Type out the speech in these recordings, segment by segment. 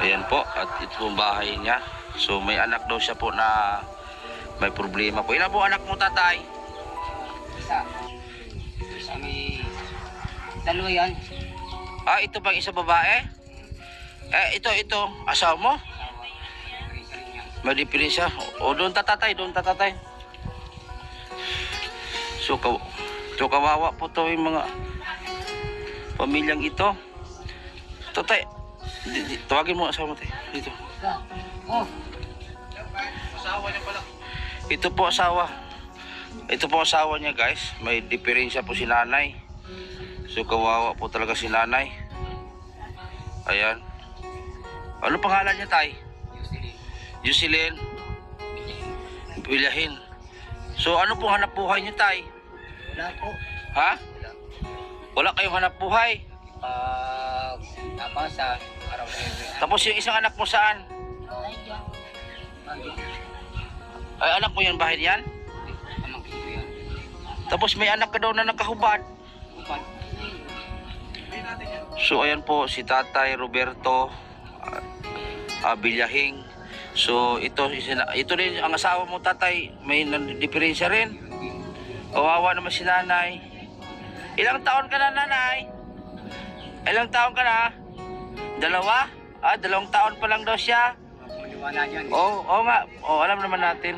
Ayan po, at ito pong bahay niya. So may anak daw siya po na may problema po. Ilan po anak mo, tatay? Isa. Isa may dalawa yan. Ah, ito bang isa babae? Ito, asawa mo? Isa rin yan. May diferensya. O, doon tatatay, doon tatatay. So kawawa po to yung mga pamilyang ito. Tatay, tawagin mo asawa mo tayo. Dito. Oh, Asawa niya pala. Ito po asawa. Ito po asawa niya, guys. May diferensya po si nanay. So kawawa po talaga si nanay. Ayan. Ano pangalan niya, tay? Yusilin. Bilyahin. So ano pong hanap buhay niyo, tay? wala po. Ha? Wala. Wala kayong hanap buhay. Pag nabasa, araw na yun. Tapos yung isang anak mo saan? Ay, anak mo yan, bahay yan? Pamangkin ko yan. Tapos may anak ka daw na nakahubad. Upan. So ayan po si Tatay Roberto Bilyahing. So ito rin ang asawa mo, tatay, may diferensya rin. Kawawa naman si nanay. Ilang taon ka na, nanay? Ilang taon ka na? Dalawa? Ah, 2 taon pa lang daw siya. Maliwala yan. Oo nga. Oo, alam naman natin.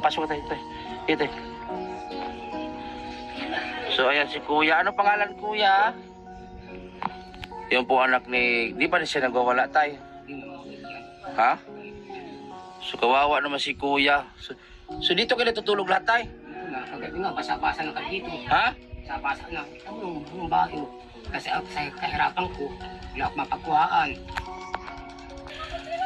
Pasok tayo, tayo. Ito. So ayan si kuya. Ano pangalan, kuya? Yung po anak ni... Di ba siya nagwawala, tayo? Ha? So kawawa naman si kuya. So dito kayo natutulog lahat, tay? Kagabi nga, basa-basa na kami dito. Ha? Basa-basa na. Ano yung bahay mo? Kasi ako sa kahirapan ko, wala akong mapagkuhaan.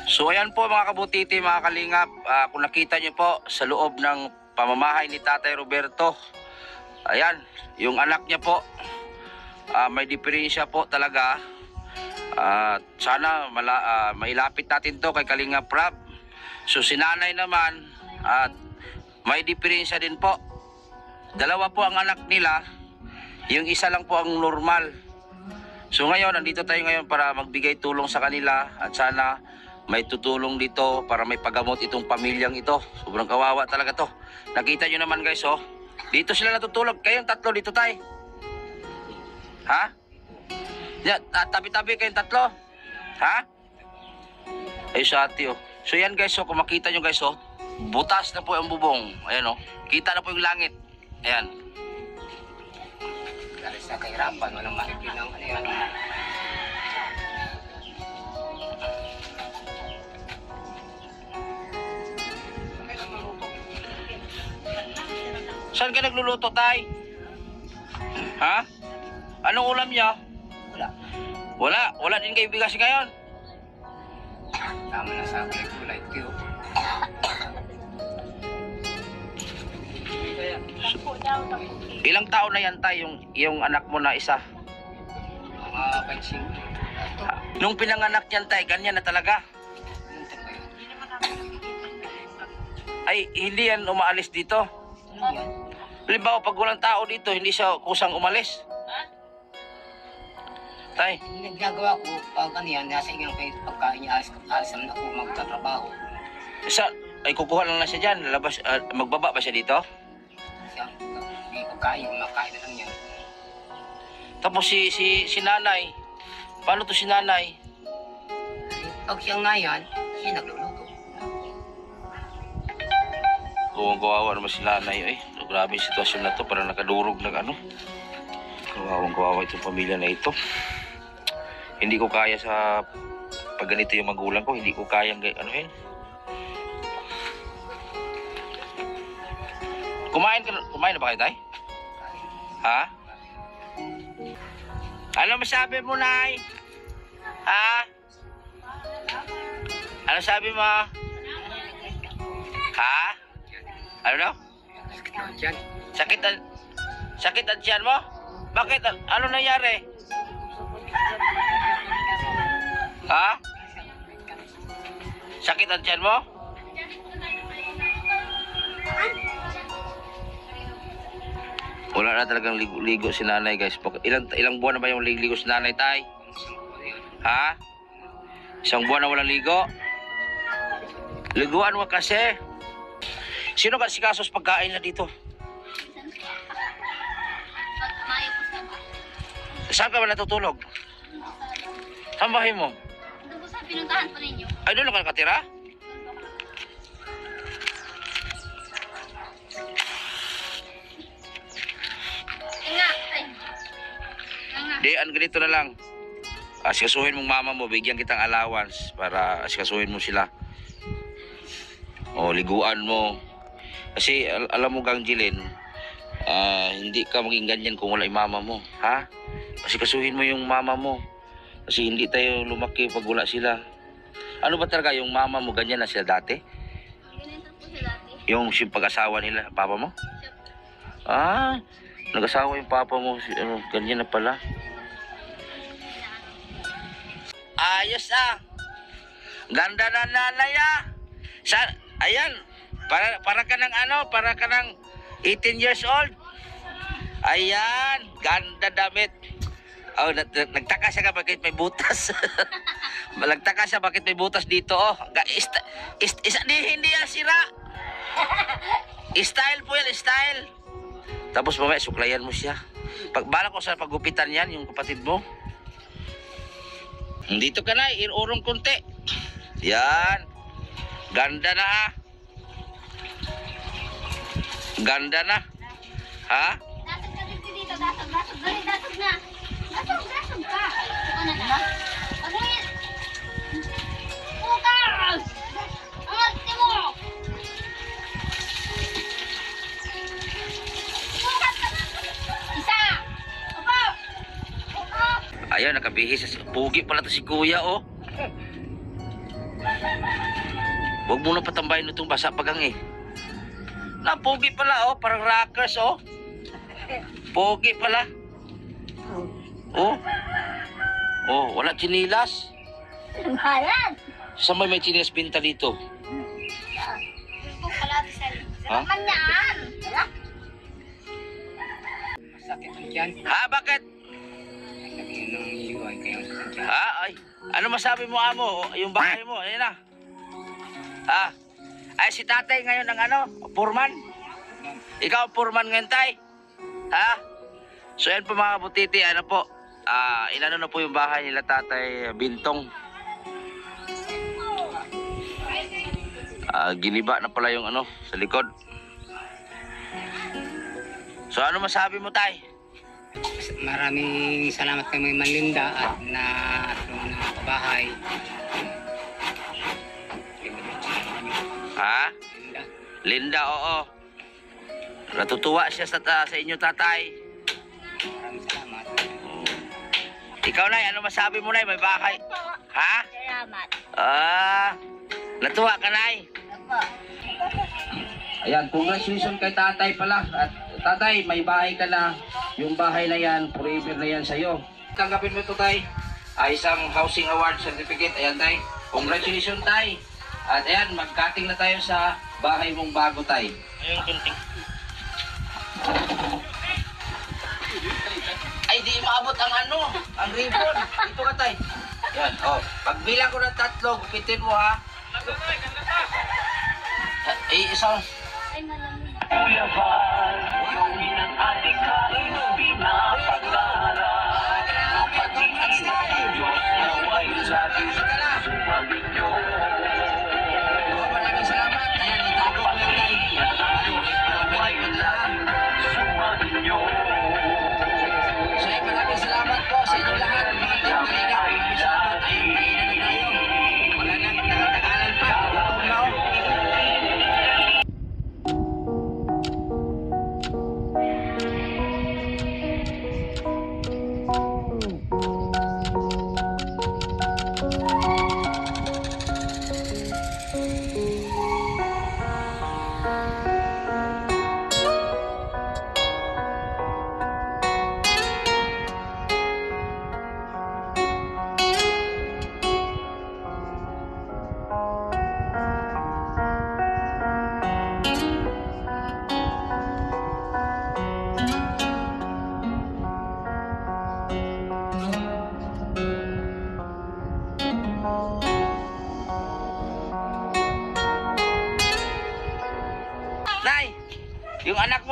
So ayan po mga kabutiti, mga kalingap. Kung nakita nyo po sa loob ng pamamahay ni Tatay Roberto, ayan, yung anak niya po, may diferensya po talaga. Sana mailapit natin to kay Kalingap Rab. So si nanay naman, may diferensya din po. 2 po ang anak nila, yung isa lang po ang normal. So ngayon, nandito tayo ngayon para magbigay tulong sa kanila at sana may tutulong dito para may paggamot itong pamilyang ito. Sobrang kawawa talaga to. Nakita nyo naman, guys, oh. Dito sila natutulog. Kayong 3 dito, tay. Ha? Yan, tabi-tabi kayong 3. Ha? Ay, sa ati, oh. So yan, guys, oh. Kung makita nyo, guys, oh. Butas na po ang bubong. Ayan, oh. Kita na po yung langit. Ayan. Dahil sa kahirapan, walang mahigit ng ano yan. Saan ka nagluluto, tay? Ha? Anong ulam niya? Wala. Wala din kayo bigas ngayon. Tama na sa kulay tiyo. Ilang taon na yan, tay, yung anak mo na isa? Mga pansing. Nung pinanganak yan, tay, ganyan na talaga? Ay, hindi yan umaalis dito? Ano yan? Halimbawa, pag walang tao dito, hindi siya kusang umalis? Tay, Yung ginagawa ko, pag ano yan, nasa ingang kayo pagkain niya, alis naman ako magtatrabaho. ay kukuha lang na siya dyan. Lalabas, magbaba ba siya dito? Siya, hindi pagkain, makain na lang yan. Tapos si nanay, paano to si nanay? Pag siyang nga yan, siya nagluluto. Kung kawawa naman si nanay, grabe yung sitwasyon na to, parang nakadurog na ano. Kawawang-kawawa itong pamilya na ito. Hindi ko kaya sa pag ganito yung magulang ko, hindi ko kayang anuhin. Kumain na ba kayo, tay? Ha? Ano masabi mo, nay? Ha? Ano sabi mo? Ha? Ano daw? Yan. Sakit ang tiyan mo? Bakit? Ano nangyari? Ha? Sakit ang tiyan mo? Wala na talagang ligo si nanay, guys. Ilang buwan na ba yung ligo si nanay, tay? Ha? Isang buwan na walang ligo. Liguan mo kasi. Sino ka si Kasos pagkain na dito? Saan ka ba natutulog? Saan bahay mo? Doon po sa pinuntahan po ninyo. Ay, doon ka nakatira? Nga, ay. Nga. Di, ganito na lang. Asikasuhin mong mama mo, bigyan kitang allowance para asikasuhin mo sila. O, liguan mo. Kasi alam mo, Gang Jilin, hindi ka maging ganyan kung wala yung mama mo. Ha? Asikasuhin mo yung mama mo. Kasi hindi tayo lumaki pag wala sila. Ano ba talaga yung mama mo, ganyan na sila dati? Ganito po siya dati. Yung pag-asawa nila, papa mo? Siya po. Ah, nag-asawa yung papa mo. Ganyan na pala. Ayos ah. Ganda na nanay ah. Ayan. Para ka ng para ka ng 18 years old. Ayan. Ganda damit. Oh, nagtaka siya ka bakit may butas. Nagtaka siya bakit may butas dito oh. Hindi yan sira. Style po yan, style. Tapos mamaya suklayan mo siya. Bala ko sa pagupitan yan, yung kapatid mo. Dito ka na, irurong konti. Yan. Ganda na ah. Ganda na. Ha? Dasag ka dito, dasag. Dali, dasag na. Dasag ka. Ano na? Pag-uwi. Bukas! Ang arte mo! Bukas ka na! Isa! Opo! Opo! Ayaw, nakabihis. Pugi pala to si kuya, oh. Huwag mo na patambayin itong basa pagang eh. Pugi pala, oh. Parang rockers, oh. Pugi pala. Oh. Oh, wala chinilas. Bayan! Saan may chinilas pinta dito? Gusto pala sa Ha? manyan! Masakit ang tiyan. Ha, bakit? Lagyan ng iwan kaya masakit ang tiyan. Ha? Ay, ano masabi mo, amo? Yung bahay mo, ayun na. Ha? Ay, si tatay ngayon ng purman? Ikaw ang purman ngayon, tay? Ha? So, yan po mga kabutiti, inano na po yung bahay nila tatay Bintong. Giniba na pala yung sa likod. So, ano masabi mo, tay? Maraming salamat kay May Manlinda at na kabahay. Ha? Linda. Linda, oo. Natutuwa siya sa inyo, tatay. Maraming salamat. Ikaw, Nay, ano masabi mo, Nay? May bahay. Ha? Salamat. Natuwa ka, Nay. Opo. Ayan, congratulations kay tatay pala. At tatay, may bahay ka na. Yung bahay na yan, forever na yan sa'yo. Tanggapin mo ito, tay. Isang housing award certificate. Ayan, tay. Congratulations, tay. At ayan, mag-cutting na tayo sa bahay mong bago, tay. Ayun, kunting. Ay, di maabot ang ang ribbon. Ito ka, tay. Yan, oh. Pagbilang ko ng 3, gupitin mo, ha. Isang... Ay, malamig. Maraming salamat. Ayan, itago ko lang, tay. So, maraming salamat po sa inyo lahat. Mga team Kalinga, maraming salamat. Ayun, kainan na tayo. Wala nang tagal-tagalan pa. Gutom na ako.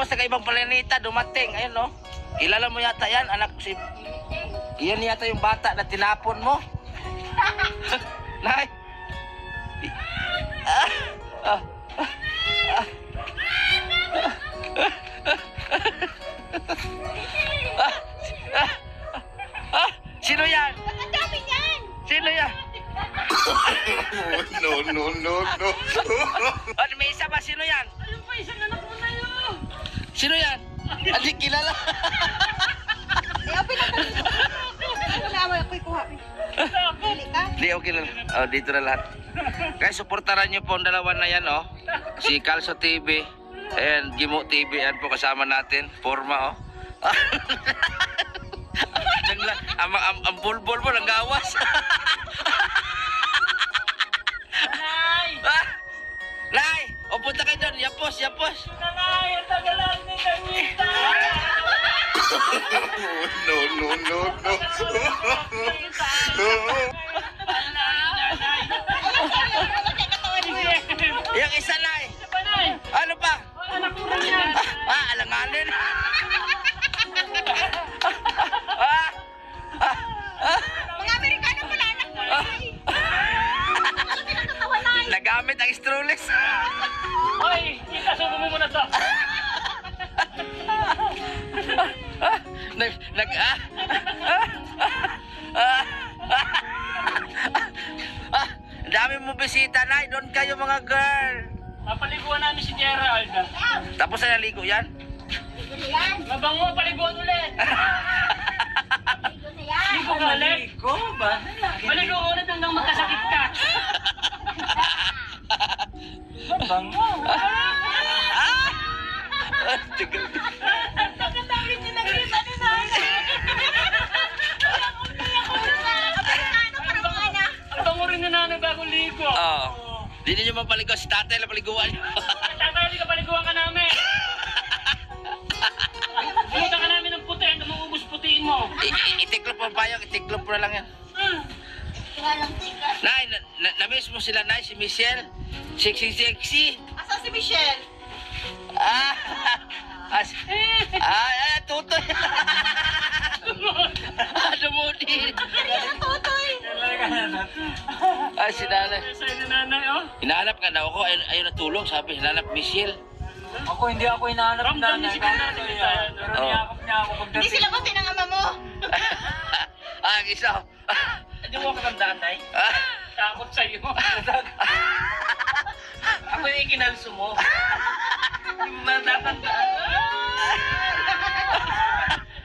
sa ibang planeta dumating. Ayun, no? Kilala mo yata yan, anak si... Iyan yata yung bata na tinapon mo. Nay. Sino yan? Ang dami niyan! Sino yan? No. Ano, may isa ba? Sino yan? Ayun pa, isang anak mo na yun. Sino yan? Hindi kilala. Ayaw, pinatulog. Wala mo, ako'y kuha. Dili ka? Hindi, okay lang. Oh, dito na lahat. Kaya suportaran niyo po ang dalawa na yan, oh. Si Calzo TV and Gimo TV. Yan po kasama natin. Forma, oh. ang bulbul mo, ang gawas. Nay! Nay! O, punta kayo doon. Yapos. Nay, ang tagalan ni Danita! Yung isa, Nay. Nay! Ano pa? Anak ko rin yan! Alanganin. Mga Amerikano pala anak mo. Ano pinatatawa na? Nagamit ang strollers. Hoy! Ikasubo mo muna to! Dami mo bisita, Nay. Doon kayo, mga girl. Papaliguan namin si Gerald. Tapos na naligo yan? Ligo na yan. Mabango, paliguan ulit! Ligo na yan. Ligo ka ulit! Maligo ka ulit hanggang magkasakit ka! Mabango! Tigal. Ang dami niya nakita ni Nana! Amerikano pa rin mga na. Ang bango rin na Nana bago ligo. Oo. Hindi niyo mapaligo si tatay na paliguan niyo. Tatay, hindi ka paliguan ka namin. Pumunta ka namin ng puti, ang maubos putiin mo. Itiklop mo payong, itiklop mo na lang yan. Walang tikas. Nay, na-miss mo sila, Nay, si Michelle. Sexy. Asan si Michelle? Tutoy. Dumudi. Kaya na tutoy. Si nanay. Sa'yo ni Nanay, oh. Hinahanap ka daw ako, ayaw natulog, sabi, hinahanap Michelle. Ako hindi ako hinahanap Ramdam niya nanay. si Nanay. Pero Oo. niyakap niya ako Hindi pagdating. sila buti ng ama mo. Ang isa. Hindi mo ako tandaan, Nay. Takot sa'yo. Ako yung ikinalso mo. Hindi mo matatandaan.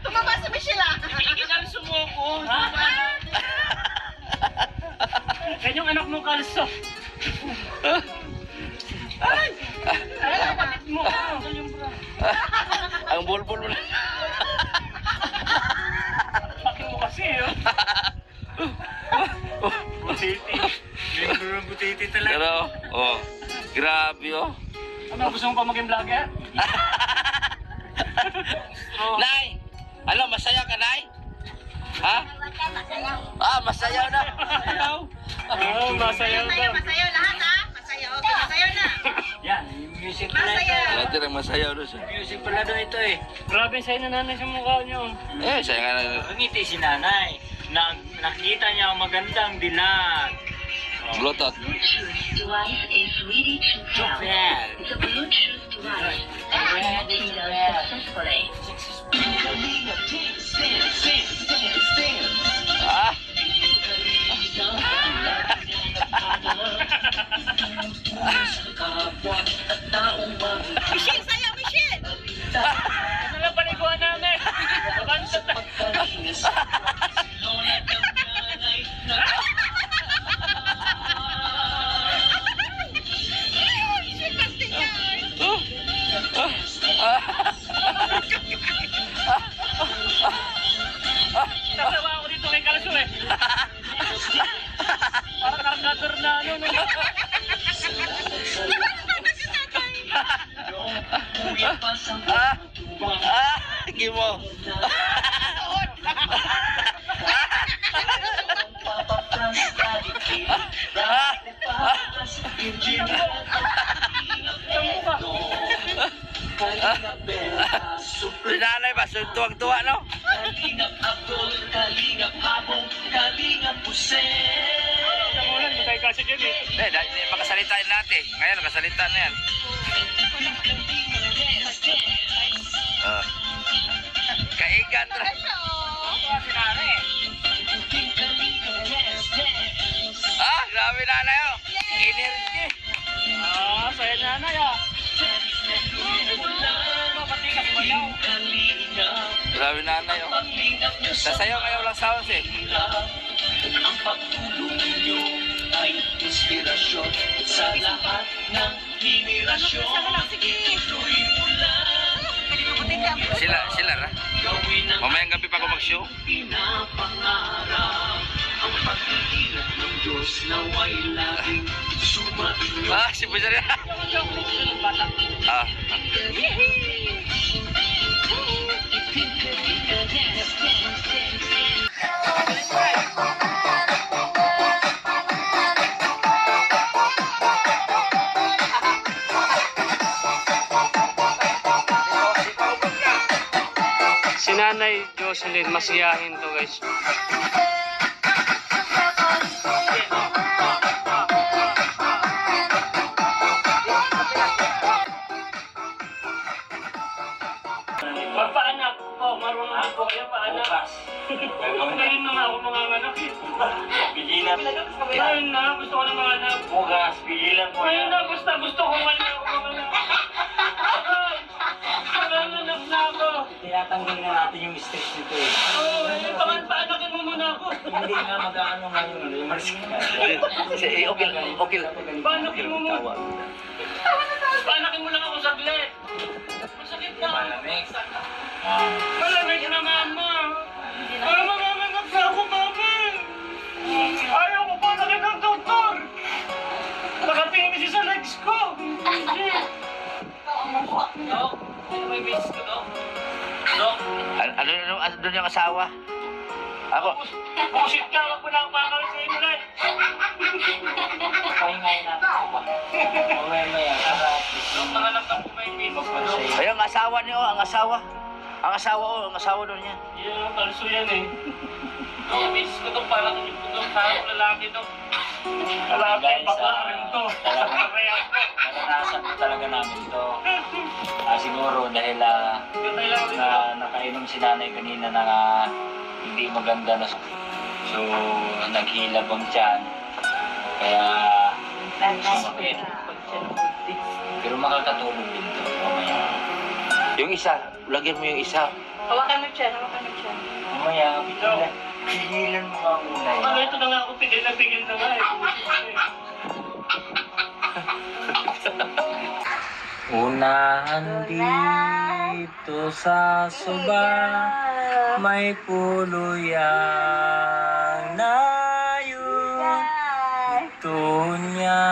Tumaba si Michelle ah. Ikinalso mo ako. Yan yung anak mo kalso. Ay! Ay, kapatid mo. Ang bulbul mo na. Pakin mo kasi, oh. Butiti. Ganyan ng butiti talaga. Pero, grabe, oh. Ano, gusto mo pa maging vlogger? Nay, ano, masaya ka, Nay? Ha? Masayaw na. Oo, masayaw daw. Masayaw lahat ha. Masayaw. Okay, masayaw na. Yan, yung music pala ito. Masayaw. Ito na masayaw na siya. Music pala doon ito eh. Grabe sa'yo na Nanay sa mukha niyo. Saya nga na. Ngiti si nanay. Nakita niya ang magandang dilag. Bluetooth. device is ready to pair. Well, The Bluetooth device connected successfully. Ah! Michelle, sayaw, Michelle. Ano lang paliguan namin? Mabantot na. Natawa ako dito kay Kalso eh. Parang kargador na ano. Gimo. Ang mukha. Si nanay ba? Tuwang-tuwa, no? Kalingap Abdul, Kalingap Habong, Kalingap Jose. Kamulan, matay kasi dyan Makasalita natin. Ngayon, nakasalita na yan. Kaigan. Grabe nanay, oh. Energy. Saya nanay Grabe nanay, oh. Sasayaw kayo lang sounds, eh. Ang pagtulong ninyo ay inspirasyon sa lahat ng henerasyon. Ituloy mo lang. Sila, ra. Gawin ang Mamayang gabi pa ako mag-show. pinapangarap. Ang pagtitilat ng Diyos naway laging sumainyo. Si Buzzer. Si Nanay Jocelyn, masiyahin to guys. Pagpaanak po, marunong po kayo paanak. Ngayon na nga ako mga anak. Pigilan. Ngayon na, gusto ko ng mga anak. Bukas, pigilan po. Ngayon na, gusto ko ngayon ako mga anak. Anak na ako. Tinatanggal na natin yung stress nito eh. Oo, paanakin mo muna ako. Hindi nga mag-ano ngayon. Okay. Paanakin mo muna. Paanakin mo lang ako saglit. Masakit na. Malamig. Malamig na mama. Mamamanak na ako, mama. Ayaw ko paanakin ng doktor. Nakatingin sa legs ko. Dok, may miss ko, Dok. Dok. Ano doon yung asawa? Ako. Busit ka, wag mo na ang bakal sa inyo lang. Pahingay natin ako. Mamaya, harap. Dok, nanganak na po may miss ko, Dok. Ayun, ang asawa niyo, ang asawa. Ang asawa doon niya. Yan ang kalso yan eh. Dok, miss ko, Dok. Parang hindi ko, Dok. Parang lalaki, Dok. Lalaki, bakla rin to. Kaya po. Naranasan ko talaga namin ito. Siguro dahil nakainom si nanay kanina na hindi maganda na. So, naghilab ang tiyan. Kaya, sumakit. Pero makakatulong din ito. Mamaya. Yung isa, lagyan mo yung isa. Hawakan mo siya. Mamaya, pigilan mo nga muna Ano yun. ito na nga ako, pigil na nga eh. Unahan dito sa suba, may puluyang nayon. Ito niya,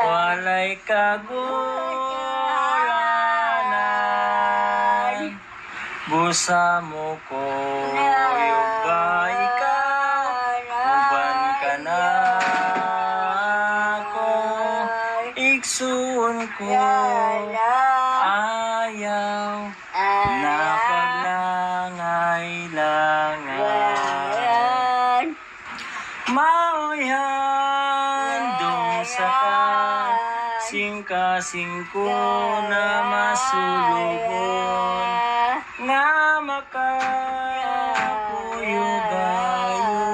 walay kagulanan. Busa mo ko, yubay ka, uban ka na ako. Iksun ko, ayaw na paglangay-langan. Maoyan dong sa singkasing ko na masulubon nga makapuyo-gayo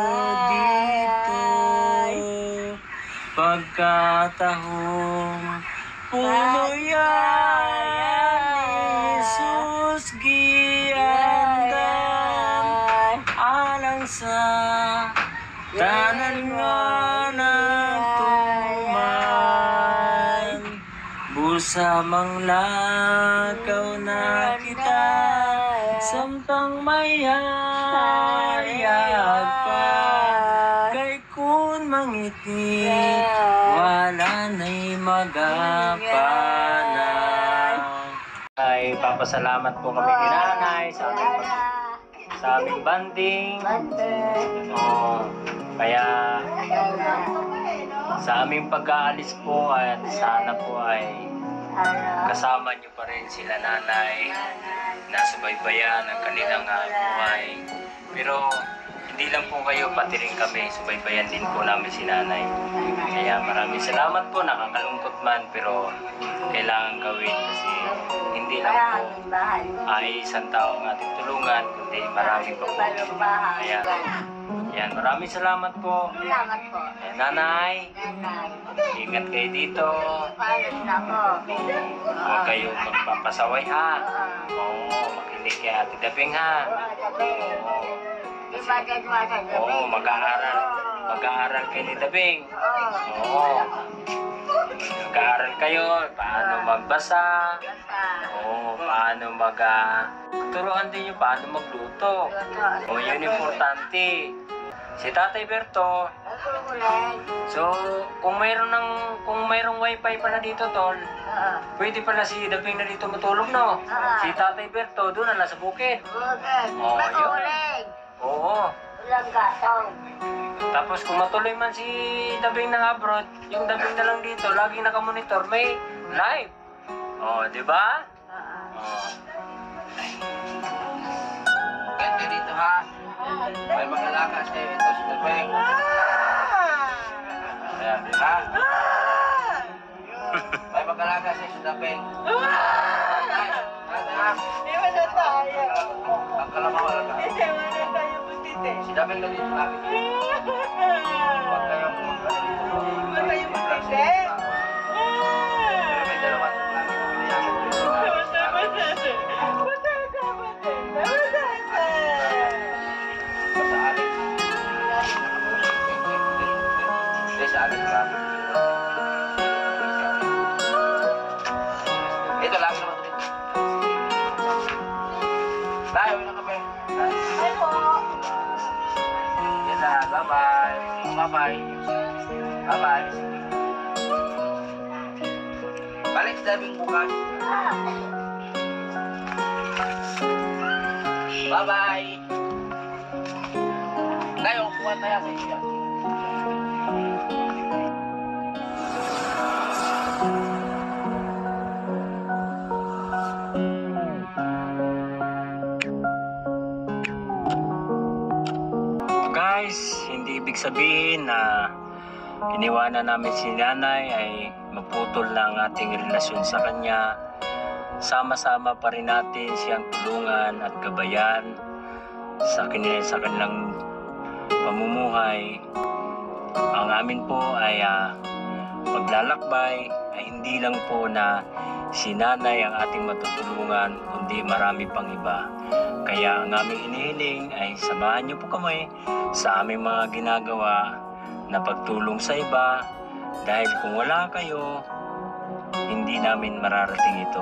dito. Pagkatahong puluyan Jesus giandan alang sa tanan nga nagtuman. Busa mang lakaw na kita, samtang may hayag pa. Kay kun mangitit, wala na'y magapanan. Ay, papasalamat po kami kay nanay sa aming banding. Kaya sa aming pag-aalis po at sana po ay kasama niyo pa rin sila nanay na subaybayan ang kanilang buhay. Pero hindi lang po kayo, pati rin kami, subaybayan din po namin si nanay. Kaya maraming salamat po, nakakalungkot man, pero kailangan gawin kasi hindi lang po ay isang tao ang ating tulungan, kundi marami pa po. Kaya, yan, maraming salamat po. Salamat po. Ayan, nanay, ingat kayo dito. Huwag kayo magpapasaway ha. Oo, makinig kay Ate Dabing ha. Oo, mag-aaral kayo ni Dabing. Oo, mag-aaral kayo, paano magbasa. Oo, paano turuan din nyo paano magluto. Oo, yun importante. Si Tatay Berto, so kung mayroong wifi pala dito, tol, pwede pala si Dabing na dito matulog, no? Si Tatay Berto, doon na nasa bukid. Oo, yun. Oo. Tapos kung matuloy man si Dabing ng abroad, yung Dabing na lang dito, laging nakamonitor, may live. Oo, di ba? Oo. Ganda dito ha. May mga lakas kayo ito sa Dabing. Ayan, di ba? May mga lakas kayo sa Dabing. Iwan na tayo. Ang kalamaw lang. Iwan na tayo, Butite. Si Dabing na dito lagi. Huwag kayong Iwan tayo, Butite. Pero may dalawa sa lagi. Ito lagi naman ito. Tayo na kami. Yan na, bye-bye. Bye-bye. Bye-bye. Balik sa Dabing bukas. Bye-bye. Tayo, kuha tayo sa iyo. Guys, hindi ibig sabihin na iniwanan namin si nanay ay maputol na ang ating relasyon sa kanya. Sama-sama pa rin natin siyang tulungan at gabayan sa kanilang pamumuhay. Ang amin po ay paglalakbay ay hindi lang po na si nanay ang ating matutulungan, kundi marami pang iba. Kaya ang aming inihiling ay samahan niyo po kami sa aming mga ginagawa na pagtulong sa iba, dahil kung wala kayo, hindi namin mararating ito.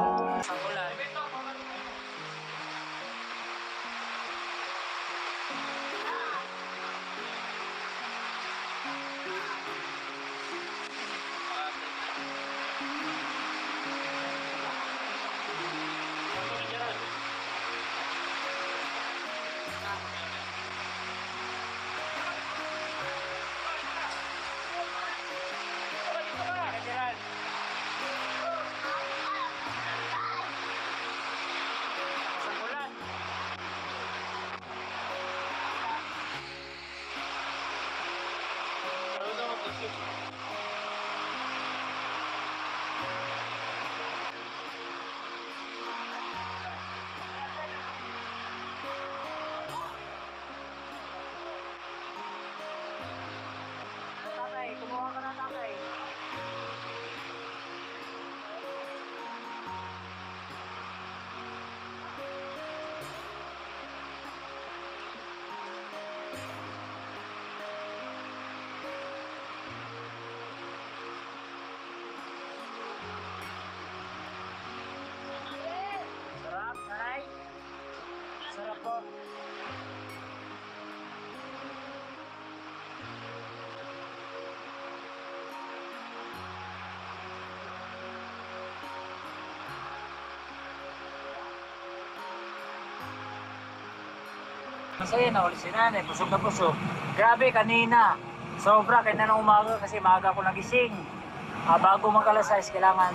Masaya na ulit si nanay, busog na busog. Grabe kanina, sobra kahit na nung umaga kasi maaga ako nagising. Bago mag-alas 6, kailangan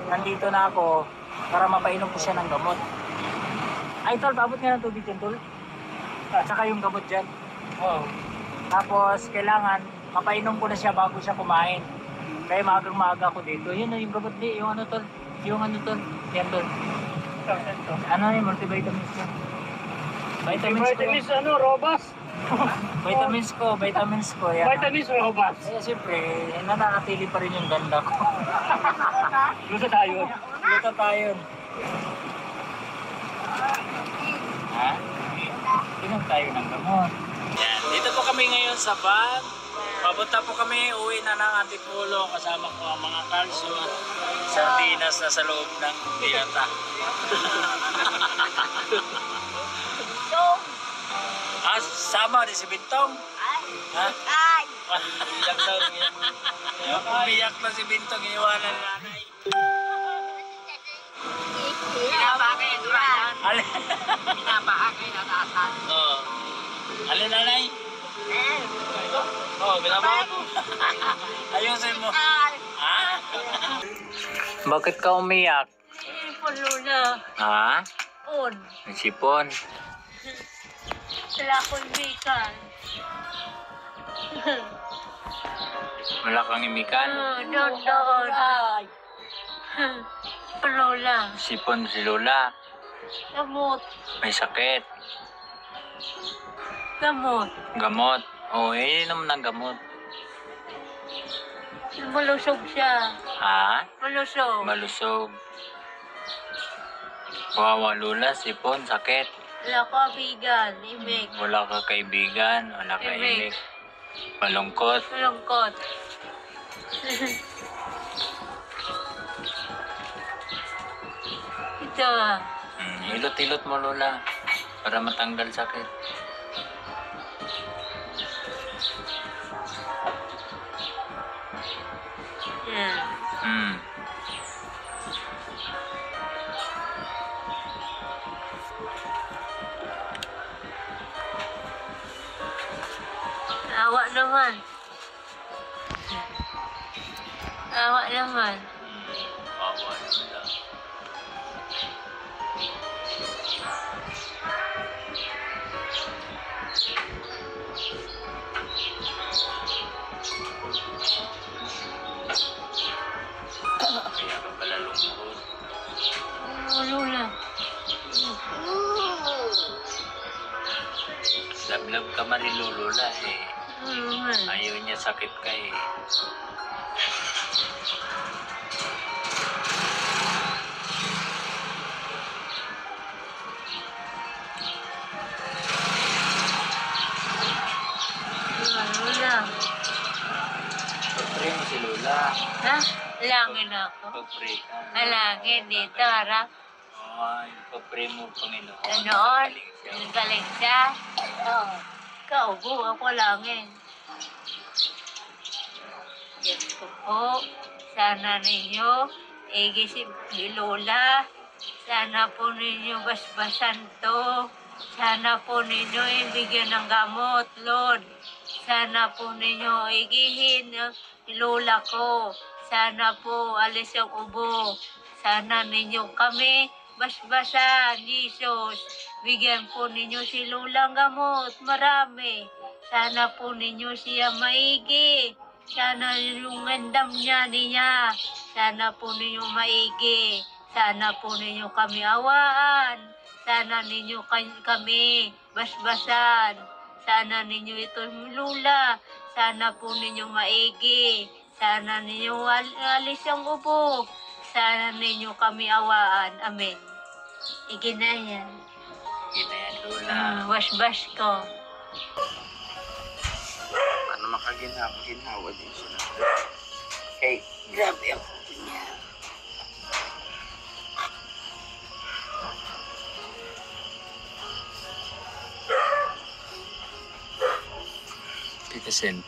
nandito na ako para mapainom ko siya ng gamot. Ay tol, paabot nga ng tubig yun tol. At saka yung gamot dyan. Oo. Tapos kailangan mapainom ko na siya bago siya kumain. Kaya maagang-maaga ako dito. Yun na yung gamot di, yung ano tol. Yung ano tol. Yan tol. Ano yung multivitamins ko? Vitamins ano, robas? Vitamins ko. Yan. Vitamins robas. Kaya siyempre, nananatili pa rin yung ganda ko. Gusto tayo. Luto tayo. Ha? Inom tayo ng gamot. Yan. Dito po kami ngayon sa van. Papunta po kami, uwi na ng Antipolo. Kasama ko ang mga kalso at sardinas na sa loob ng dinata. Sama din si Bintong. Ha? Ay! Iyak daw. Umiyak na si Bintong, iniwanan na nanay. Pinapakay ang duran. Alin? Pinapakay na tatan. Oo. Alin nanay? Oo, binabawa mo. Ayusin mo. Ha? Bakit ka umiyak? Pulo na. Ha? On. Sipon. Wala akong bikan. Wala kang imikan. Doon. Ay. Pulo lang. Sipon si Lola. Gamot. May sakit. Gamot. Gamot. Oo, inom ng gamot. Malusog siya. Ha? Malusog. Malusog. Wawa Lola, sipon, sakit. Wala ko bigan. Imig. Wala ka kaibigan, wala ka Imig. imig. Malungkot. Malungkot. Ito ah. Hilot-hilot mo Lola para matanggal sakit. Yan. Awa naman. Awa naman. Wawa Lola. Kaya ka pala lungkot. Lula. Love ka Lola eh. Naman. Ayaw niya sakit ka eh. Lula. Pag-pray mo si Lola. Ha? Langin ako. Pag-pray ka. Alangin dito, harap. Ay, pag-pray mo Panginoon. Ganoon. Galing siya. Galing siya. Oo. Kaubo ako langin. Diyos ko po, sana ninyo igisip ni Lola. Sana po ninyo basbasan to. Sana po ninyo ibigyan ng gamot, Lord. Sana po ninyo igihin ni Lola ko. Sana po alis ang ubo. Sana ninyo kami basbasan, Jesus. Bigyan po ninyo si Lola ng gamot, marami. Sana po ninyo siya maigi. Sana yung gandam niya. Sana po ninyo maigi. Sana po ninyo kami awaan. Sana ninyo kami basbasan. Sana ninyo ito Lola. Sana po ninyo maigi. Sana ninyo alis ang ubo. Sana ninyo kami awaan. Amen. Igina yan. Ginayan Lola. Wash-bash ko. Ano makaginawa din sila. Hey, grabe ako niya. Tita Sen.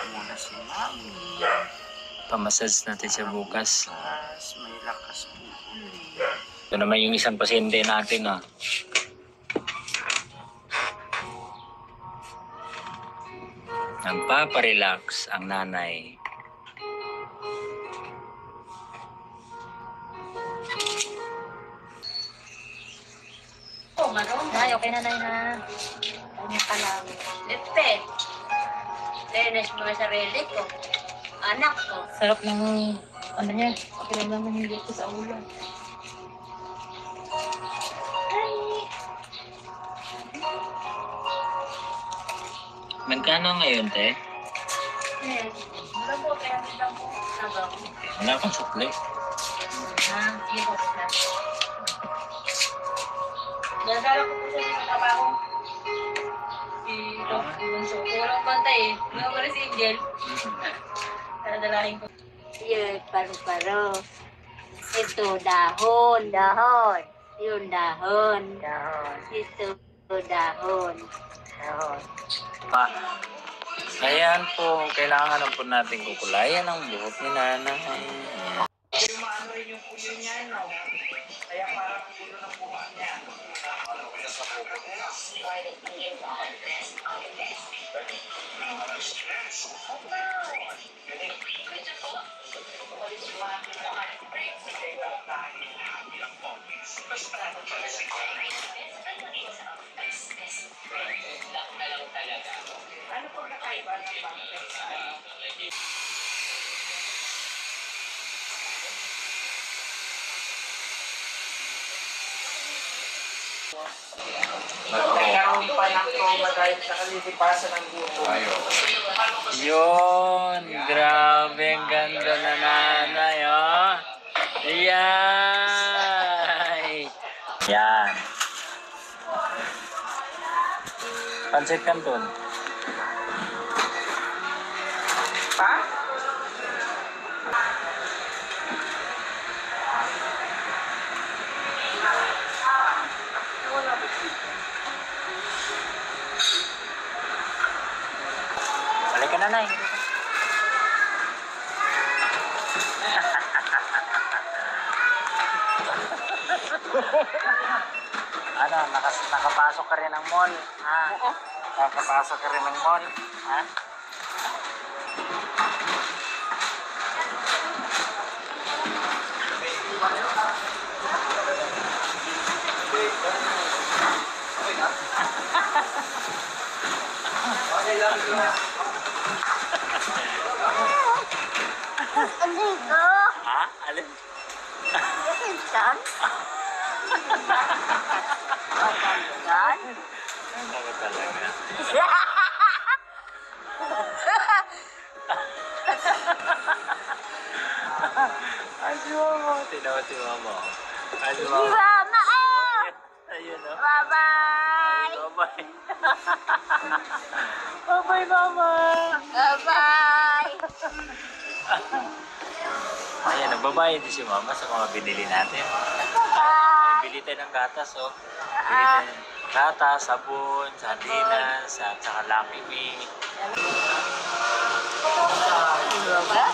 Muna si Mami. Pamassage natin siya bukas. May lakas po ulit. Ito naman yung isang pasyente natin, ah. Nagpaparelax ang nanay. Nay, okay na, Nay, na. Ano ka lang? Lipe. Tenes mo sa sarili ko. Anak ko. Sarap ng ano niya, pakiramdaman yung dito sa ulo. Magkano ngayon, te? Wala po, kaya lang po. Sabaw. Wala kang sukli. Ha? Ito na. Nadala ko po siya sa trabaho. So, walang bantay eh. Wala ko rin si Angel. Nadalahin ko. Yun, paru-paro. Ito, dahon. Dahon. Yun, dahon. Dahon. Ito, dahon. Dahon. Ah, ayan po, kailangan na po natin kukulayan ang buhok ni nanay. Ayan. Nagkaroon pa ng trauma dahil sa kalilipasan ng buto. Yun, grabe ang ganda na nanay, oh. Ayan. Yan. Pansit Canton. Pa? Balik ka, nanay. Ano, nakapasok ka rin ng mall, ha? Nakapasok ka rin ng mall, ha? Aligo! Ha? Alin? Pinsan? Pagkalingan? Ako talaga. Ay, si mama. Tinawa si mama. Ay, si Si mama. Mama! Oh! Ayun, oh. Bye-bye! Bye-bye. Bye-bye, mama. Bye-bye! Ayan, nagbabayad din si mama sa mga binili natin. Bye! Bili tayo ng gatas, oh. Bili tayo ng gatas, sabon, sardinas, at saka Lucky Me. Diba?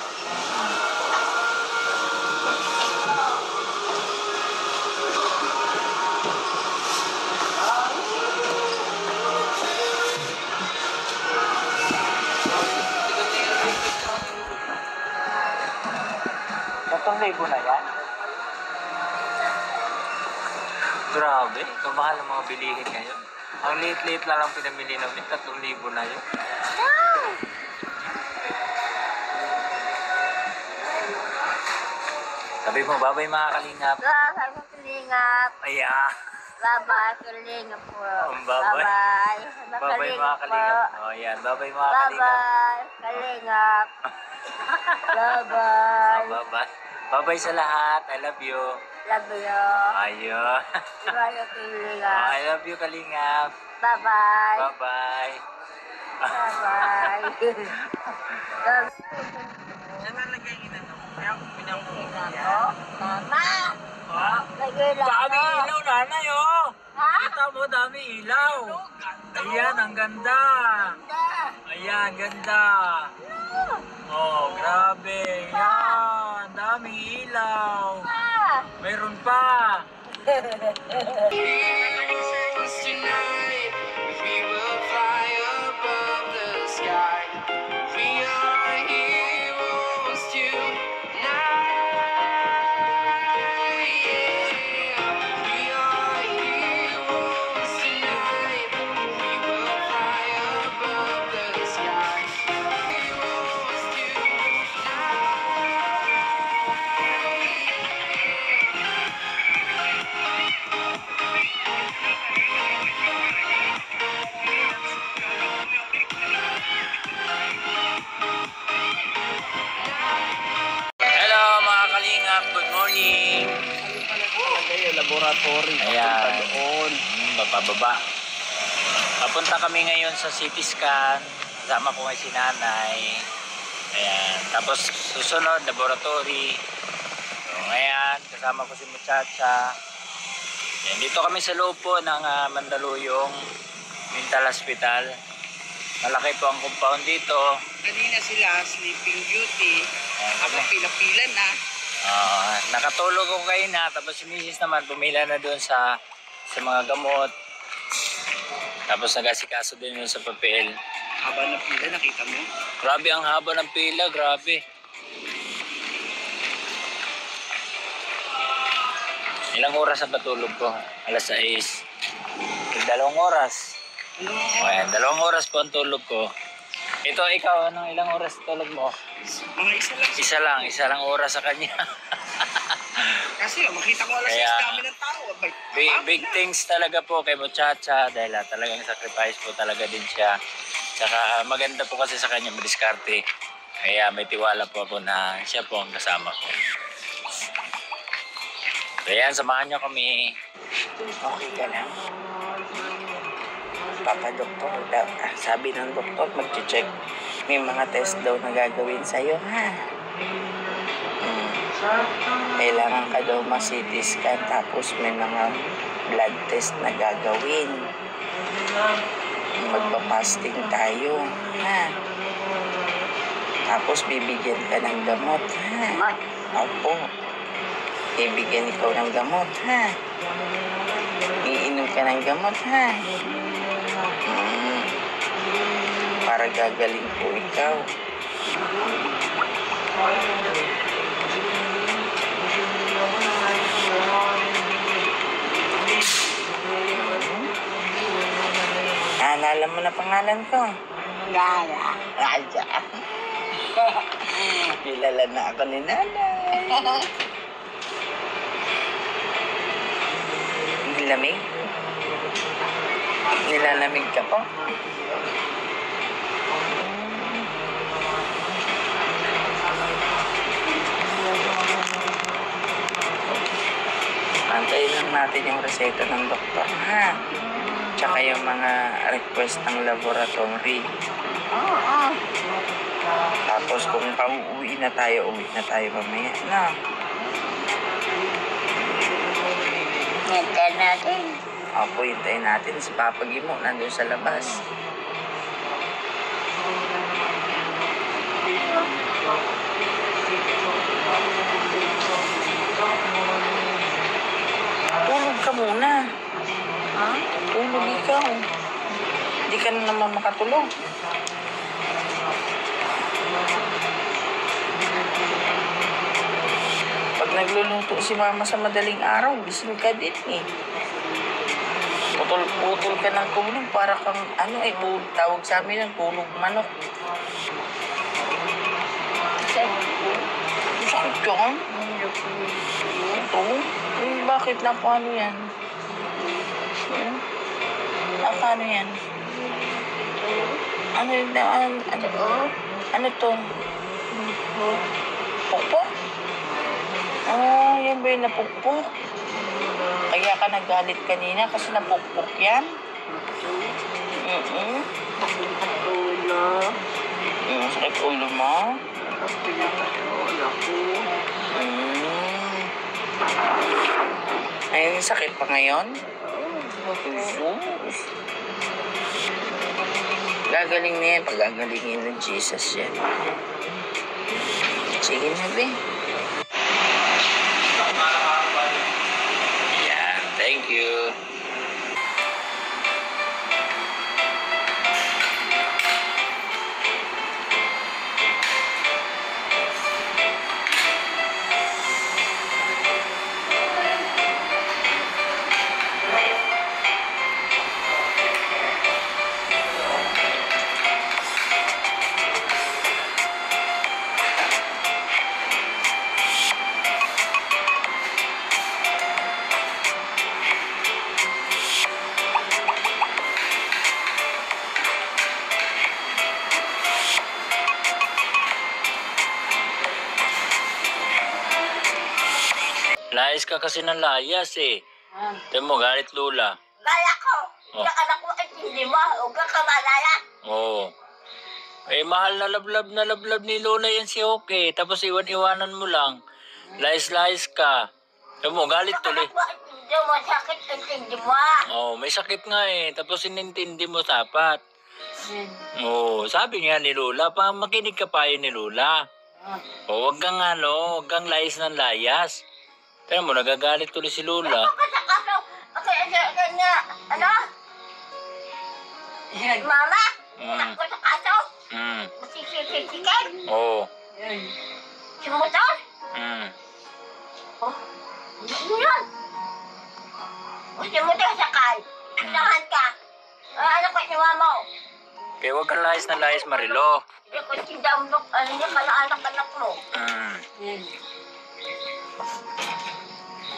Tatong libo na yan? Grabe, kamahal ang mga bilihin ngayon. Ang liit-liit lang ang pinamili namin, 3,000 na yun. Sabi mo, babay mga kalingap. Bye, kalingap. Ayan. Bye-bye, kalingap po. Bye-bye. Bye-bye. Babay mga kalingap. O, ayan. Babay mga kalingap. Bye-bye, kalingap. Bye-bye. Bye-bye. Bye-bye sa lahat. I love you. Love you. Ayun. Bye, kalingap. I love you, kalingap. Bye-bye. Bye-bye. Bye-bye. Mama! Lagay lang Dami ako. ilaw, nanay, oh. Ha? Kita mo, dami ilaw. Ayan, ang ganda. Ganda. Ayan, ganda. Oh, grabe. Yan, dami ilaw. Ah! Mayroon pa. Hello mga kalingap, good morning. Laboratory. Ayan. Doon. Bababa. Papunta kami ngayon sa CT scan. Kasama ko ngayon si nanay. Ayan. Tapos susunod, laboratory. So, ayan, kasama ko si Muchacha. Ayan, dito kami sa loob po ng Mandaluyong Mental Hospital. Malaki po ang compound dito. Kanina sila, sleeping duty. Ayan, Ako pila-pila na. nakatulog ko kayo na. Tapos si Mrs. naman pumila na doon sa mga gamot. Tapos nag-asikaso din yun sa papel. Haba ng pila, nakita mo? Grabe ang haba ng pila, grabe. Ilang oras ang patulog ko? Alas 6. 2 oras. Ayan, 2 oras po ang tulog ko. Ito, ikaw, ilang oras tulog mo? Mga isa lang. Isa lang oras sa kanya. Kasi makita ko alas Kaya, 6 dami ng tao. Big things talaga po kay Muchacha dahil talagang sacrifice po talaga din siya. Tsaka maganda po kasi sa kanya madiskarte. Kaya may tiwala po ako na siya po ang kasama ko. Ayan, samahan niyo kami. Okay ka lang. Papa-doktor daw. Sabi ng doktor, mag-check. May mga test daw na gagawin sa'yo, ha? Kailangan ka daw ma-CT scan, tapos may mga blood test na gagawin. Magpa-fasting tayo, ha? Tapos bibigyan ka ng gamot, ha? Opo. Bibigyan ikaw ng gamot, ha? Iinom ka ng gamot, ha? Para gagaling po ikaw. Naalala mo na pangalan ko? Gala. Raja. Kilala na ako ni nanay. Nilamig? Nilalamig ka po? Antayin lang natin yung reseta ng doktor, ha? Tsaka yung mga request ng laboratory. Tapos kung pauwi na tayo mamaya, no? Hintayin natin. Opo, hintayin natin si Papa Gimo nandun sa labas. Tulog ka muna. Ha? Tulog ikaw. Hindi ka na naman makatulog. Pag nagluluto si Mama sa madaling araw, gising ka din eh. Putol ka ng tulog para kang tawag sa amin ng tulog manok. Sakit ka ka? Ito? Bakit na paano yan? Paano yan? Ano to? Pukpok? Yan ba yung napukpok? Kaya ka nagalit kanina kasi napukpok yan? Sakit ulo mo? Ay, sakit pa ngayon? Jesus. Gagaling na yan. Pagagalingin ng Jesus yan. Sige na, be. Yan. Thank you. Layas ka kasi ng layas eh. Tignan mo, galit Lola. Gaya ko. Oh. Yung anak mo, hindi mo. Huwag ka kamalaya. Oo. Eh, mahal na lablab ni Lola yan si Hoke. Tapos iwan-iwanan mo lang. Layas-layas ka. Tignan mo, galit Yung tuloy. anak mo, hindi mo. Sakit, hindi mo. Oh, may sakit nga eh. Tapos inintindi mo dapat. Oh, sabi nga ni Lola, makinig ka pa yun ni Lola. Oh, wag kang layas ng layas. Tignan mo, nagagalit tuloy si Lola. Ako sa kaso. Ano? Mama, anak ko sa kaso. Masisisikin. Oo. Sumutot. Oh, ano yun? Sumutot sakay. Saan ka? Ano ko iwa mo? Kaya wag kang layas ng layas, Marilo. Yung kutsindang mo, ano niya ka na anak mo?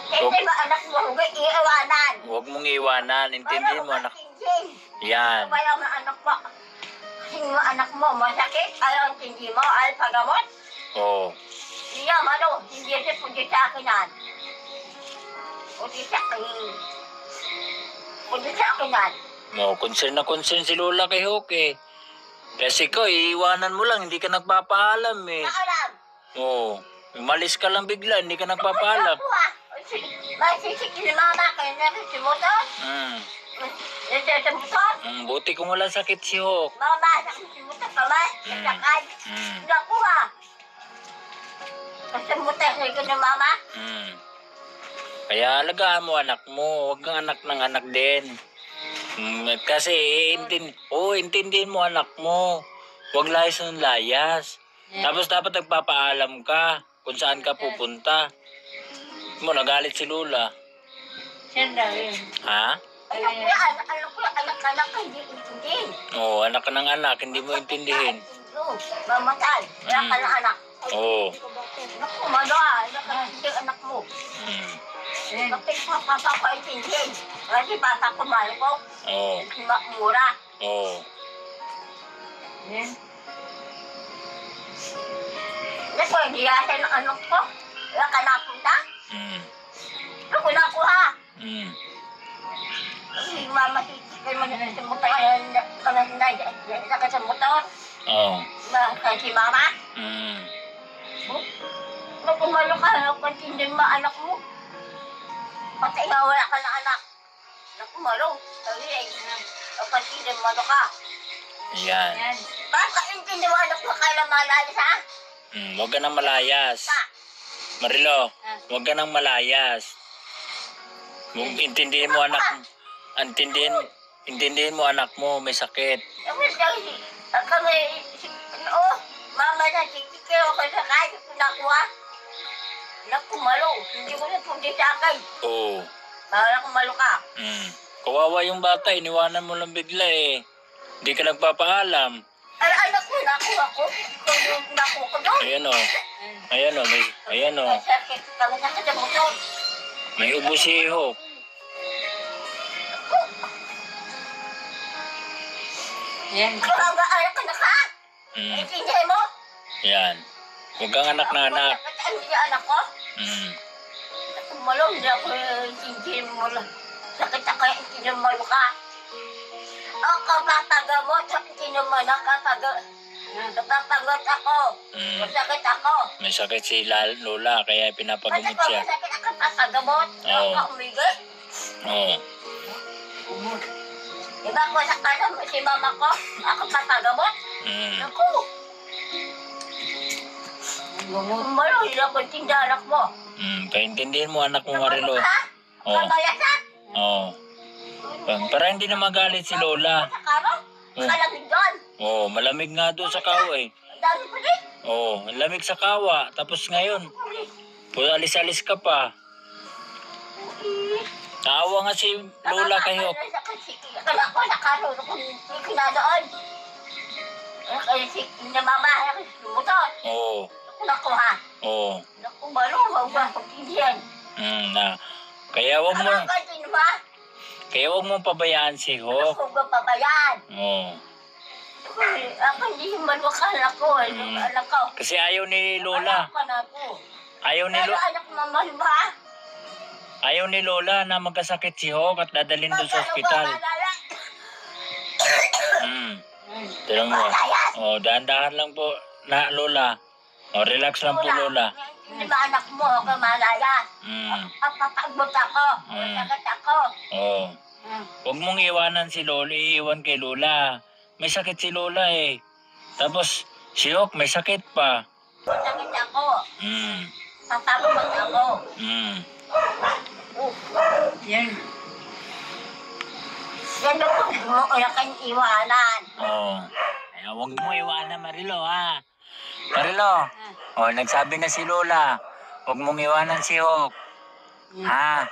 Hindi ba anak mo, huwag iiwanan. Huwag mong iwanan. Intindihin mo, anak. Yan. Kaya ang anak mo, kasi yung anak mo, masakit, ayaw hindi mo, ayaw pagamot. Oo. Iya, ano, hindi siya pundi sa akinan. Pundi sa akin. Pundi sa akinan. No, concern na concern si Lola kay Hoke. Kasi ko, iiwanan mo lang, hindi ka nagpapaalam eh. Naalam. Oo. Umalis ka lang bigla, hindi ka nagpapaalam. Masisik si mama, kaya nagsimutot. Nagsimutot. Buti kung walang sakit si Hoke. Mama, nagsimutot ka ba? Nasakay. Nakuha. Nagsimutot ko ni mama. Kaya alagaan mo anak mo, huwag kang anak ng anak din. Kasi intindihin mo anak mo. Huwag layas ng layas. Tapos dapat nagpapaalam ka kung saan ka pupunta. Mo, nagalit si Lola. Siya daw yun. Ha? Anak, hindi intindihin. Oo, anak ka ng anak, hindi mo intindihin. Mamatay. Anak ka ng anak. Oo. Naku, maloa. Hindi anak mo. Bakit papapaintindihin? Kasi bata ko mahal ko. Oo. Mura. Oo. Naku, hindi yata ng anak ko. Wala ka napunta? Naku, nakuha. Mama, kay manasas sa motor. Sakit sa motor. Oo. Si mama. Magkumalo ka, nakuntindi mo anak mo. Pati nga wala ka na anak. Nakumalo. Nakuntindi mo ano ka. Yan. Bakit intindi mo anak mo kailan malayas ha? Huwag ka nang malayas. Marilo, huwag ka nang malayas. Intindihin mo anak mo. Intindihin mo anak mo, may sakit. Kami, mama na, kikikiro ko sa kahit nakuha. Nakumalo, hindi ko na pundi sa akin. Oo. Nakumalo ka. Kawawa yung bata, iniwanan mo lang bigla eh. Hindi ka nagpapaalam. Anak ko, nakuha ko. Nakuha ko doon. Ayan o. Ayan o. Ayan o. Sakit kami sa motor. May ubo si Hoke. Yan. Kung anak ka na ka. Intindihin mo. Yan. Huwag kang anak na anak. Hindi anak ko. Nakumalo, hindi ako intindihin mo lang. Sakit ako, intindihin mo ka. Ako papagamot, intindihin mo na napapagamot ako. Masakit ako. May sakit si Lola, kaya pinapagamot siya. Masakit ako, papagamot. Ako umigit. Oo. Diba ako sa kanya, si mama ko, ako papagamot. Ako. Kumalo, hindi ako intindihan anak mo. Kaintindihin mo anak mo, Marilo. Ha? Oo. Kamayasan? Oo. Para hindi na magalit si Lola. Malamig doon. Oo, malamig nga doon sa kawa eh. Ang dami pa rin. Oo, lamig sa kawa. Tapos ngayon, alis-alis ka pa. Tawa nga si Lola kayo. Kala ko nakaroon kung kinadaan. Kasi namamahal ako sa motor. Oo. Naku ha. Oo. Naku, marunong ba kung hindi Na. Kaya wag mo, Ano ba din ba? kaya wag mo pabayaan si Hok. Naku, babayan. Oo. Ako hindi malukan ako. Anak ko. Kasi ayaw ni Lola. Anak ko na ako. Ayaw ni Pero Lola. anak naman ba? Ayaw ni Lola na magkasakit si Hok at dadalhin doon sa ospital. Tignan mo. Oh, dahan-dahan lang po na Lola. Oh, relax lang po Lola. Hindi ba anak mo ako malaya? Papagbot ako. Masakit ako. Oh. Huwag mong iwanan si Lola, iiwan kay Lola. May sakit si Lola eh. Tapos si Hok may sakit pa. Masakit ako. Mm. Papagbot ako. Mm. Yan. Yan ako. Wala kang iwanan. Oh. Kaya huwag mo iwanan Marilo ha. Marilo. Oh, nagsabi na si Lola. Huwag mong iwanan si Hok. Ha?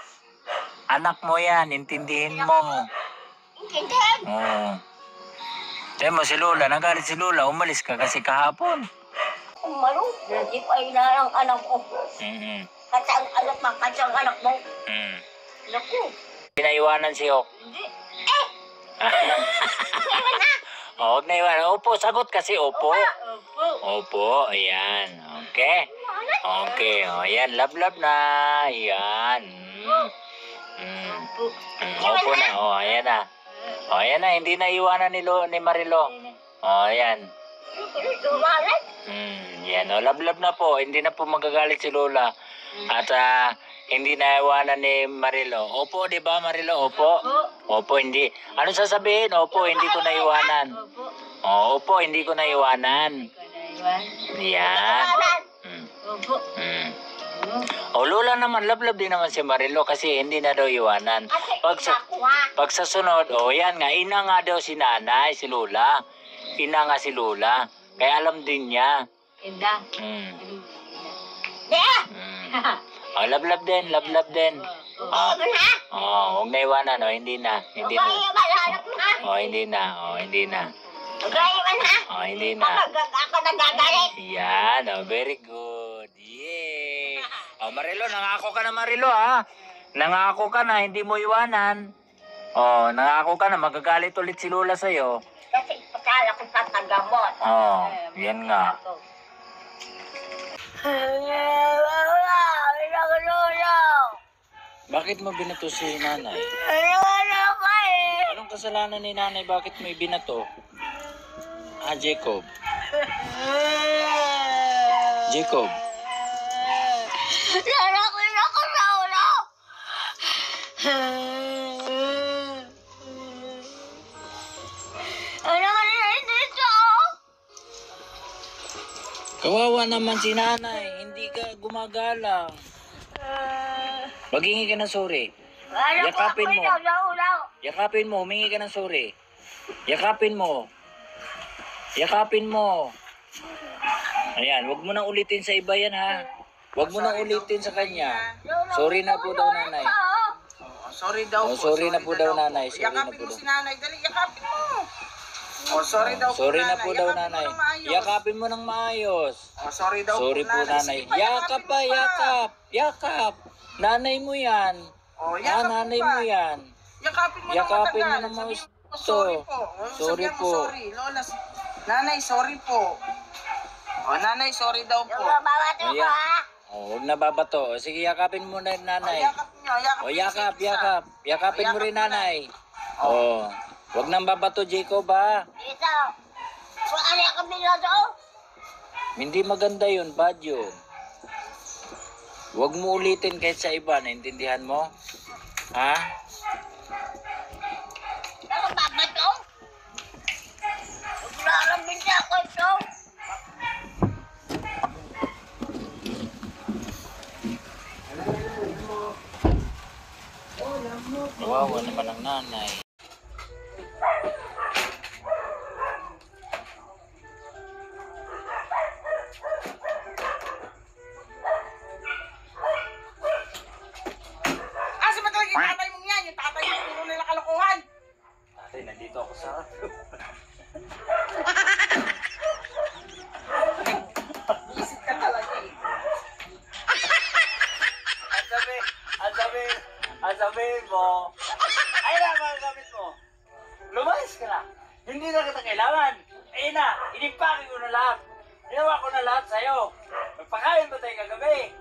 Anak mo yan, intindihin mo. Intindihin? Oo. Tiyan mo si Lola, nagalit si Lola, umalis ka kasi kahapon. Umarong, hindi pa inalang anak ko. Kasi ang anak mo, kasi ang anak mo. Naku. Pinaiwanan si Hok. Hindi. Oh, huwag na iwanan. Opo, sagot kasi opo. Opo. Opo, ayan. Okay. Okay, o ayan, love na. Ayan. Opo na, o ayan na. O ayan na, hindi na iwanan ni Marilo. O ayan. Yan, o love na po. Hindi na po magagalit si Lola. At hindi na iwanan ni Marilo. Opo, di ba Marilo? Opo? Opo, hindi. Ano sasabihin? Opo, hindi ko na iwanan. Opo, hindi ko na iwanan. Yan. O Lola naman, love din naman si Marilo kasi hindi na daw iwanan. Pag sa sunod, yan nga, ina nga daw si nanay, si Lola. Ina nga si Lola. Kaya alam din niya. Inda. Love din. Huwag na iwanan, hindi na. Hindi na. Hindi na. Hindi na. Hindi na. Ako nagagalit. Yan, very good. Yay. Marilo, nangako ka na Marilo ha. Nangako ka na, hindi mo iwanan. Nangako ka na, magagalit ulit si Lola sa'yo. Kasi pagkala ko tatagamot. Yan nga. Bakit mo binato si nanay? Anong kasalanan ni nanay? Bakit mo ibinato? Jacob. Jacob. Lalakin ako sa ulo. Ano ka na dito? Kawawa naman si nanay. Hindi ka gumagalang. Maghingi ka ng sorry. Yakapin mo. Yakapin mo. Humingi ka ng sorry. Yakapin mo. Yakapin mo. Ayan, wag mo nang ulitin sa iba yan ha. Wag mo nang ulitin sa kanya. Sorry na po daw nanay. Sorry daw po. Sorry na po daw nanay. Sorry na Yakapin po mo daw. si nanay. Dali, yakapin mo. Sorry daw po Sorry na nanay. po daw nanay. Yakapin mo ng maayos. Sorry daw Sorry po nanay. Sige pa, Yakap pa, yakapin mo yakap. Yakap. Nanay mo yan. yakap Nanay pa. mo yan. Yakapin mo Yakapin mo ng ng matagal. gusto. Sorry po. Sorry Sabihan mo po. sorry. Lola, nanay, sorry po. Nanay, sorry daw po. Babato ko ha. Huwag na babato. Sige, yakapin mo na nanay. Yakap nyo, yakap. Yakap, yakap. Yakapin mo rin Yakap mo na. nanay. Huwag nang babato, Jacob ha. Dito. Ano ka binoto? Hindi maganda yun, bad yun. Huwag mo ulitin kahit sa iba, naintindihan mo? Ha? Ako babato? Magrarambing na ako ito. Kawawa naman ang nanay. Asa ba talaga yung tatay mong yan? Yung tatay mo puro nila kalokohan. Tatay, nandito ako sa harap. Isip ka talaga eh. Ang sabihin mo, ay na mga gamit mo. Lumayas ka na. Hindi na kita kailangan. Ayun na, inipakin ko na lahat. Ginawa ko na lahat sa'yo. Nagpakain ba tayo kagabi?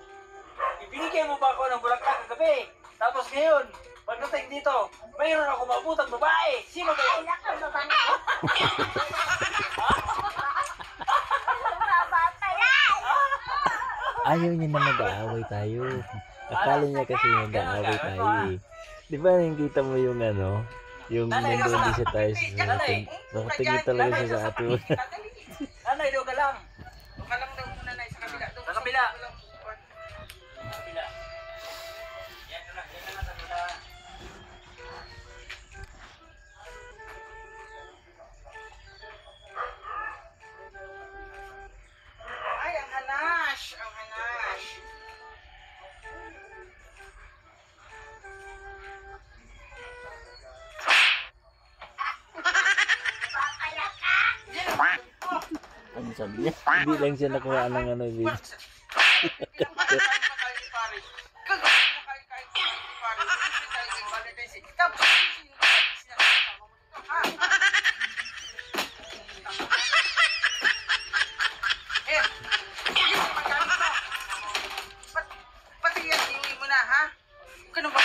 Ibinigay mo ba ako ng bulaklak kagabi? Tapos ngayon, pagdating dito, mayroon ako mabutang babae. Sino ba yun? Ayaw niya na mag-aaway tayo. Akala niya kasi mag-aaway tayo eh. Di ba nakikita mo yung ano? Yung nandun din siya tayo sa atin. Nakatingin talaga siya sa atin. Nanay, doon ka lang. Doon ka lang daw muna na sa kabila. Sa kabila. Sa kabila. Yan na lang sa kabila. Ay, ang hanash. Ang hanash. Ano sabi niya? Hindi lang siya nakuha ng ano video. Pati yan, iuwi mo na, ha? Ganun ba?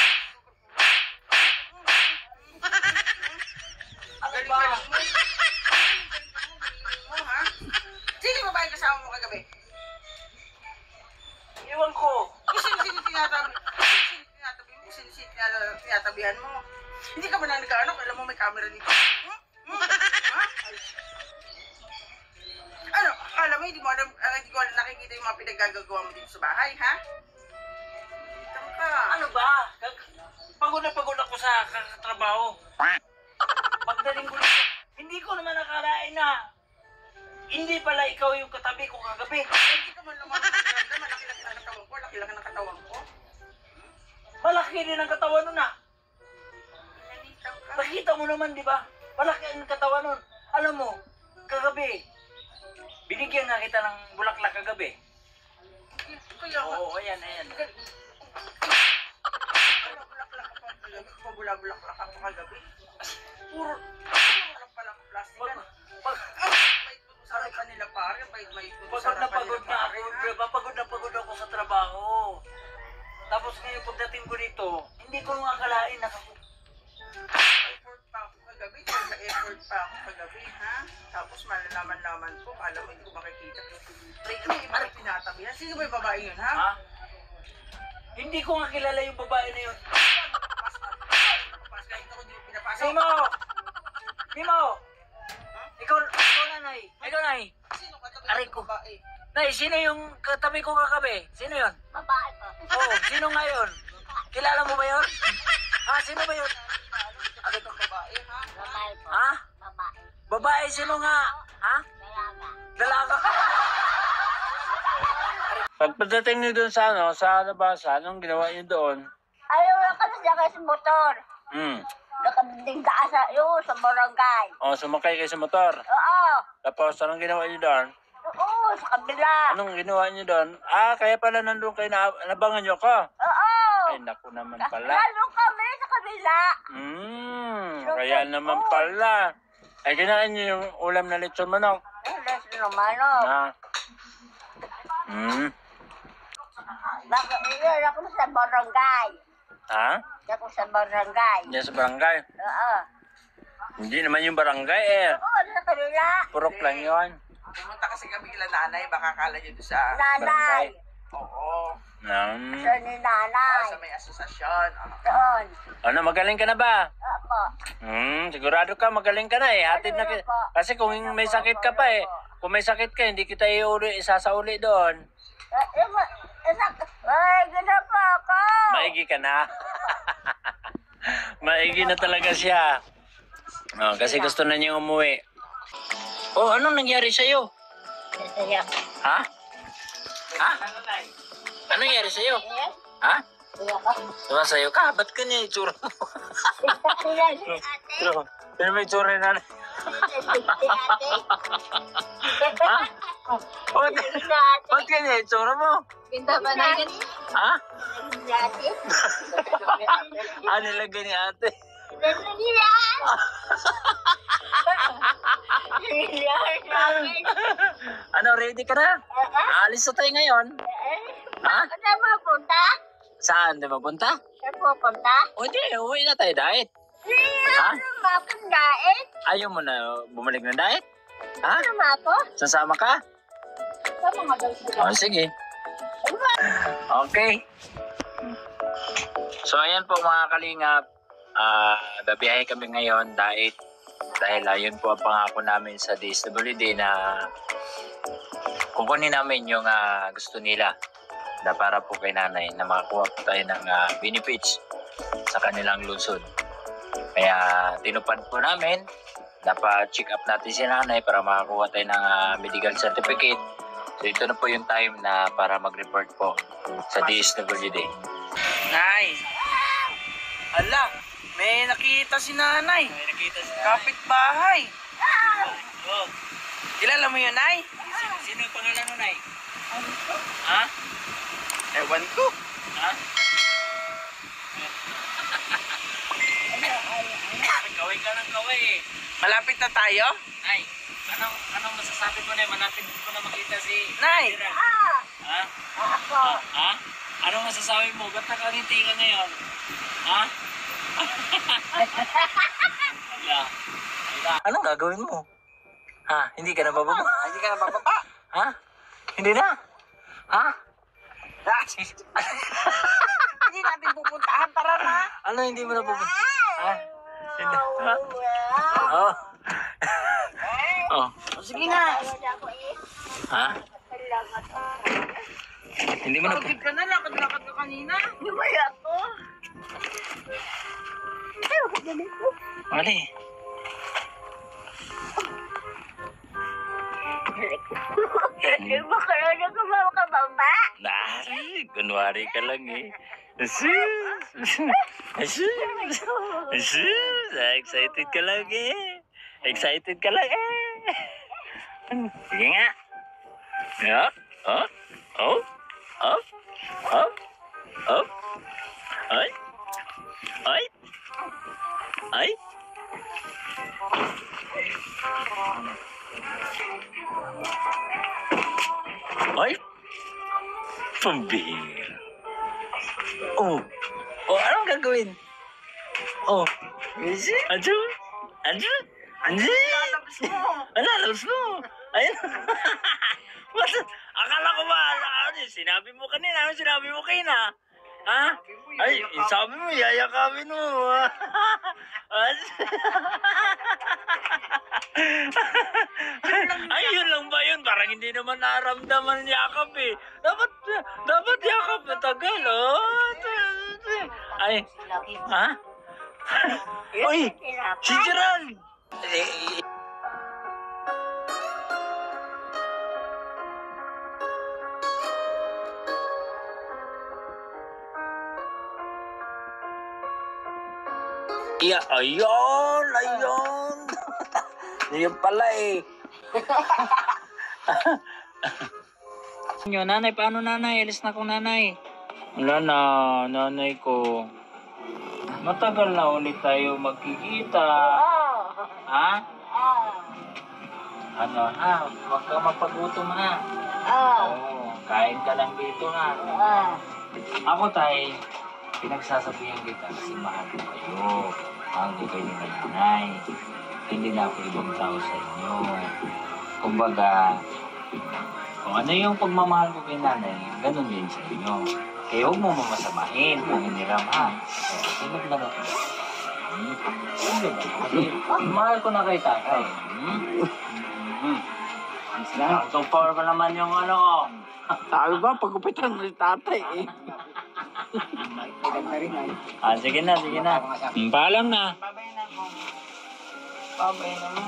Galing mo, ha? Sino ba yung kasama mo kagabi? Iwan ko. Sino tinatabi? Sino tinatabihan mo? Hindi ka ba na nag-ano? Alam mo may camera dito. Ha? Ano? Alam mo, hindi ko alam nakikita yung mga pinaggagawa mo dito sa bahay, ha? Tama ka. Ano ba? Pagod na pagod ako sa trabaho. Pagdating ko dito, hindi ko naman nakalain na hindi pala ikaw yung katabi ko kagabi. Hindi ka man naman nakikita. Malaki-laki ang katawan ko. Laki-laki ang katawan ko. Malaki din ang katawan nun ah. Nakita mo naman, di ba? Malaki ang katawan nun. Alam mo, kagabi, binigyan nga kita ng bulaklak kagabi. Kaya nga. Oo, ayan. Pabulak-bulak ka pa kagabi. Puro palang plastic. Sarap pa nila pare. Pagod na pagod ako sa trabaho. Tapos ngayon pagdating ko dito, hindi ko nga akalain na effort pa ako kagabi. Nag-effort pa ako kagabi, ha? Tapos malalaman-laman ko. Alam mo, hindi ko makikita. Ano yung iba tinatabihan? Sino ba yung babae yun, ha? ha? Hindi ko nga kilala yung babae na yun. Kahit ako hindi ko pinapasok. Mimo! Ikaw nanay. Ikaw nay. Sino katabi Aray ng ko. babae? Nay, sino yung katabi ko kagabi? Sino yun? Babae po. Oo, sino nga yun? Kilala mo ba yun? Sino ba yun? Ano itong babae, ha? Babae po. Ha? Babae. Babae, sino nga? Ha? Dalaga. Dalaga. Pagdating niyo doon sa labasan, anong ginawa niyo doon? Ayaw lang kasi siya kasi motor. Nakabinding daan sa barangay. Sumakay kayo sa motor. Oo. Tapos, anong ginawa niyo doon? Oo, sa kabila. Anong ginawa niyo doon? Kaya pala nandun kayo, nabangan niyo ko. Oo. Ay, naku naman pala. Lalo kami sa kabila. Kaya naman pala. Ay, kinain niyo yung ulam na lechon manok. Les naman, oh. Bakit yun ako sa barangay? Ha? Ako sa barangay. Diyan sa barangay? Oo. Hindi naman yung barangay eh. Oo, sa kabila. Purok lang yun. Pumunta kasi kami kila nanay, baka kala nyo doon sa Nanay. Oo. Siya ni nanay. Sa may asosasyon. Doon. Ano, magaling ka na ba? Opo. Sigurado ka, magaling ka na eh. Hatid na kita. Kasi kung may sakit ka pa eh. Kung may sakit ka, hindi kita isasauli doon. Ay, ganda pa ako. Maigi ka na. Maigi na talaga siya. Oh, kasi gusto na niya umuwi. Oh, anong nangyari sa'yo? Masaya. Ha? Ha? Anong nangyari sa'yo? Ha? Sumasayo ka? Ba't ganyan yung itsura mo? Pero may itsura na. Ha? Ba't ganyan yung itsura mo? Pinta ba na yun? Ha? Ah, nilagay ni ate. Ano, ready ka na? Alis na tayo ngayon. Ha? Saan mapunta? Saan? Di mapunta? Saan pupunta? O di, uwi na tayo diet. Ha? Mapundain? Ayaw mo na bumalik ng diet? Ha? Sama ko? Sasama ka? Sa mga daw sila. O, sige. Okay. So, ayan po mga kalingap. Babiyahe kami ngayon dahil ayun po ang pangako namin sa DSWD na kukunin namin yung gusto nila na para po kay nanay na makakuha po tayo ng benefits sa kanilang lungsod. Kaya tinupad po namin, check up natin si nanay para makakuha tayo ng medical certificate. So ito na po yung time na para mag-report po sa DSWD. Nay! Ala! May nakita si nanay. May nakita si Kapitbahay. Oh. Kilala mo yun, Nay? Sino yung pangalan mo, Nay? Ha? Ewan ko. Ha? Kaway ka ng kaway eh. Malapit na tayo? Nay, anong masasabi mo, Nay? Manapit ko na makita si... Nay! Ha? Ha? Anong masasabi mo? Ba't nakangiti ka ngayon? Ha? Anong gagawin mo? Ha? Hindi ka na bababa? Hindi ka na bababa? Ha? Hindi na? Ha? Hindi natin pupuntahan. Tara na. Ano hindi mo na pupunta? Ha? Hindi. Ha? Oh. Oh. Sige na. Ha? Hindi mo na Pagod ka na. Lakad-lakad ka kanina. Lumaya ko. Mali. Baka na ako makababa. Kunwari ka lang eh. Excited ka lang eh. Excited ka lang eh. Sige nga. Yeah. Oh. Oh. Oh. Oh. Oh. Ay. Ay. Ay. Ay. Pambihira. Oh. Oh, anong gagawin? Oh. Anjo? Anjo? Anjo? Lalabas mo. Ayun. Akala ko ba, sinabi mo kanina, ano sinabi mo kanina? Ha? Ay, sabi mo, yayakapin mo. Ay, yun lang ba yun? Parang hindi naman naramdaman yakap eh. Dapat yakap matagal, oh. Ay, ha? Uy, si Gerald! Yeah, ayun. Yun pala eh. Nanay, paano nanay? Alis na ko nanay. Wala na, nanay ko. Matagal na ulit tayo magkikita. Ha? Ano ha? Huwag ka mapagutom ha. Oo, kain ka lang dito ha. Ako tayo, pinagsasabihan kita kasi mahal ko kayo. Mahal ko kayo ng nanay. Hindi na ako ibang tao sa inyo. Kumbaga, kung ano yung pagmamahal ko kay nanay, ganun din sa inyo. Kaya huwag mo mamasamahin kung hiniram ha. Sunod lang ako. Mahal ko na kay tatay. So far pa naman yung ano ko. Sabi ba, pagupitan mo si tatay eh. Maganda rin ay. Sige na, sige na. Paalam na. Babay na po. Babay naman.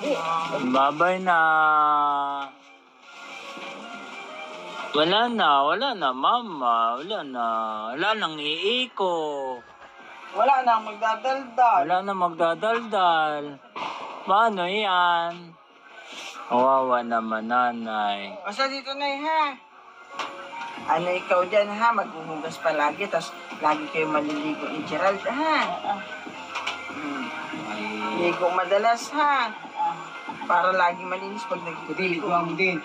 Babay na. Wala na, mama. Wala nang iiko. Wala na magdadaldal. Wala na magdadaldal. Paano yan? Kawawa naman, nanay. Basta dito na ha. Ano ikaw dyan ha, maghuhugas palagi, tapos lagi kayo maliligo ni Gerald ha. Ligo madalas ha. Para lagi malinis pag nagtiligo. Iguang din.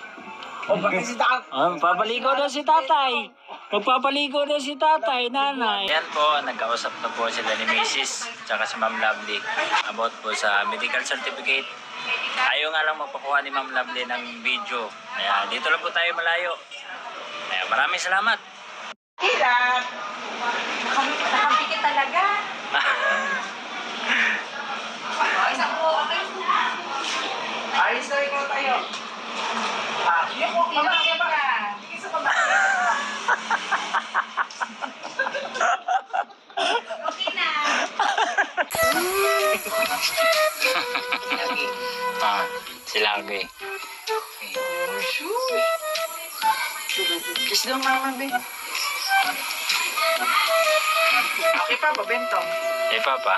O bakit si Tatay? Papaligo na si tatay. Magpapaligo na si tatay, nanay. Yan po, nagkausap na po sila ni Mrs. Tsaka si Ma'am Lovely about po sa medical certificate. Ayaw nga lang magpakuha ni Ma'am Lovely ng video. Kaya dito lang po tayo malayo. Kaya maraming salamat. Kira! Nakapikit talaga. Ayos na ikaw tayo. Okay na. Si Lagi. Kiss daw mama, be. Okay pa, babentong. Papa.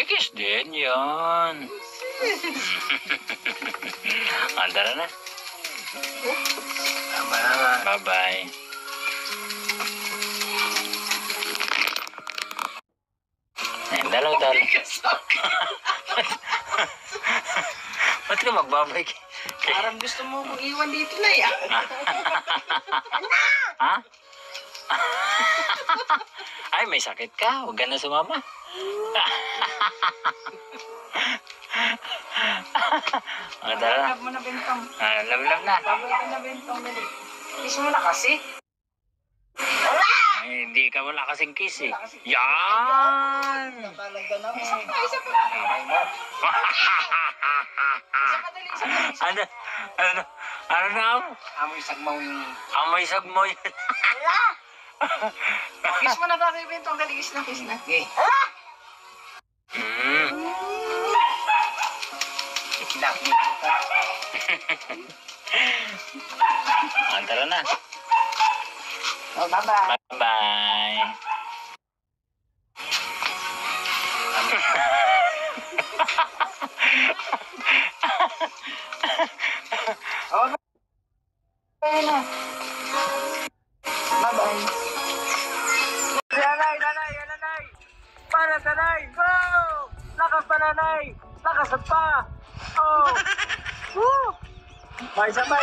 Kiss din yan. Andara na. Bye-bye. Dalaw. Ba't ka magbabay? Parang gusto mo mag-iwan dito na yan. Ha? Ay, may sakit ka. Huwag ka na sumama. Tara. Love mo na, bentong. Love na. Babay ka na, bentong. Dali. Kiss mo na kasi. Ay, hindi ka wala kasing kiss eh. Yan! Talaga naman. Isa pa. Ano na? Amoy sagmaw yung... Amoy sagmoy. Kiss mo na ba, bentong. Dali, kiss na. Okay. Kinakita ka. Tara na. Oh, bye-bye. Bye-bye. Bye na. Bye-bye. Nanay. Para nanay. Go! Lakas pa, nanay. Lakas pa. Oh. Woo! Isa pa.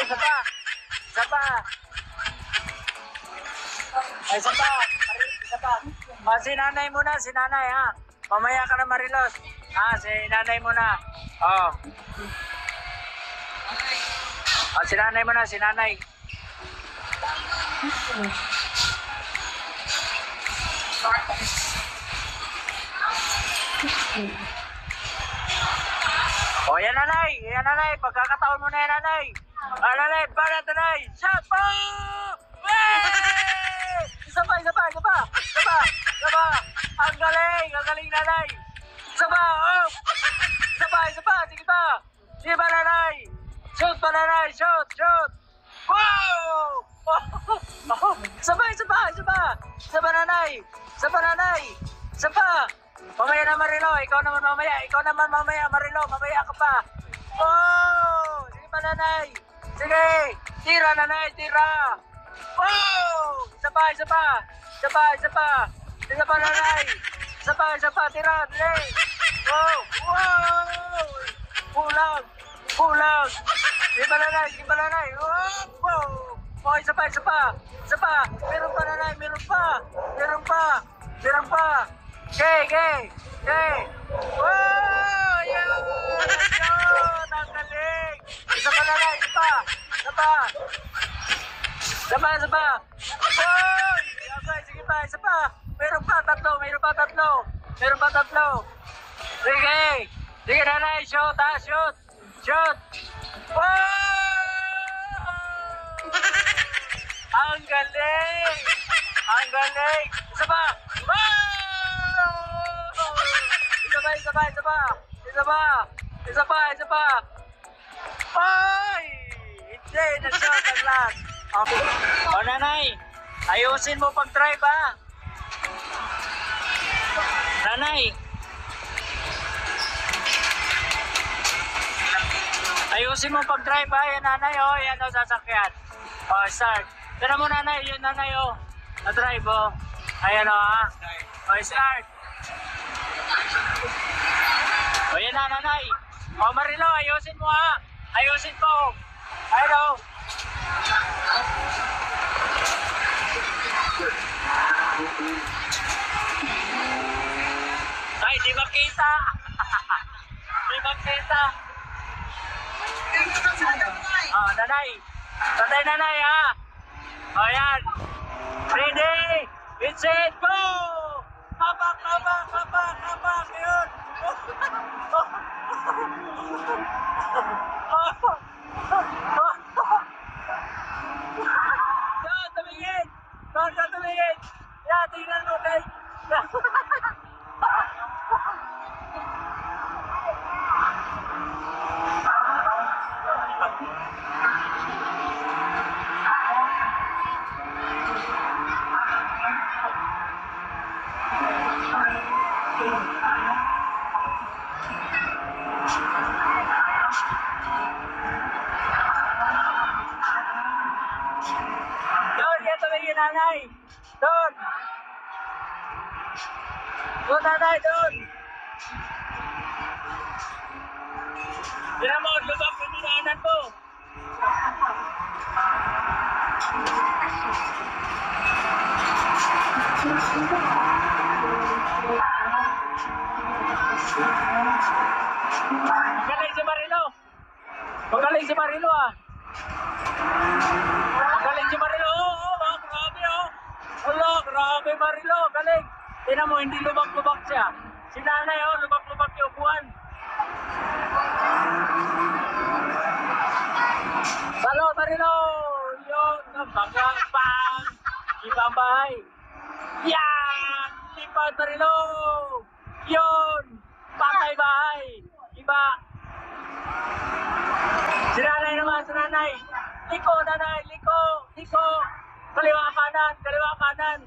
Si nanay muna, ha. Mamaya ka na, Marilos. Si nanay muna. Oh. Si nanay muna, si nanay. Yan nanay. Pagkakataon mo na yan, nanay. Nanay, para nanay. Shot po! Isa pa. Ang galing nanay. Isa pa. Sige pa, nanay. Shoot pa, nanay. Shoot. Wow! Isa pa, nanay. Mamaya na, Marilo. Ikaw naman mamaya, Marilo. Mamaya ka pa. Oh! Sige pa, nanay. Sige. Tira, nanay. Oh! Isa pa. Nanay. Isa pa. Tira. Dali. Oh! Wow! Kulang. Sige pa, nanay. Oh! Oh, isa pa. Meron pa, nanay. Meron pa. Okay. Wow! Yun! Ang galing! Isa pa, nanay. Isa pa. Hoy! Okay, sige pa. Isa pa. Meron pa tatlo. Sige, nanay. Shoot. Wow! Ang galing! galing. Isa pa. Isa pa. Ay! Hindi, nag-shot ang lahat. Okay. O nanay, ayusin mo pag-drive ha. Nanay. Ayusin mo pag-drive ha. Yan nanay o, yan o sasakyan. O, start. Tara mo nanay, yun nanay o. Na-drive o. Ayan o ha. O, start. O yan na nanay. O Marilo, ayusin mo ha. Ayusin po. Ayan o. Ay, di makita. Di makita. O, nanay. Tatay nanay ha. O yan. Ready. It's it. Go. Kapak. Yun. Tumingin. Yan, tingnan mo kay. Doon, yan tumingin nanay. Doon. Doon nanay, doon. Tira mo, lubak yung dinaanan mo. Magaling si Marilo. Magaling si Marilo ah. Magaling si Marilo. Oh, grabe oh. Wala, grabe Marilo. Galing. Tingnan mo, hindi lubak-lubak siya. Si nanay oh, lubak-lubak yung upuan. Salo, Marilo. Yun, bang. Ibang bahay. Yan! Lipat Marilo. Yun. Patay bahay. Iba. Si nanay naman, si nanay. Liko, nanay, liko. Kaliwa kanan.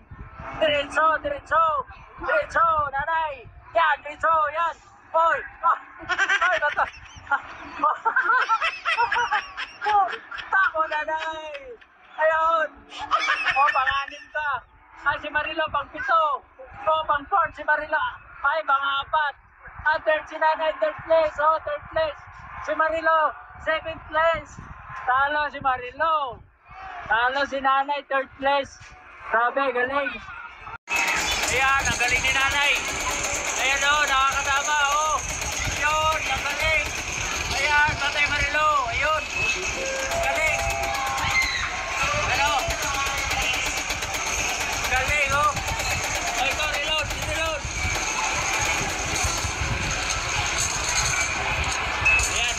Diretso, nanay. Yan, diretso, yan. Hoy, bata. Tako, nanay. Ayun. O, panganin ka. Ay, si Marilo, pang-pito. O, pang-4, si Marilo. Ay, pang-4. Third si nanay, third place. O, third place. Si Marilo, 7th place. Talo si Marilo. Talo si nanay, third place. Grabe, galing. Ayan, ang galing ni nanay. Ayan o, nakakatama o. Yun, ang galing. Ayan, Tatay Marilo. Ayun. Galing. Ano? Galing o. O, ito, reload. Ayan.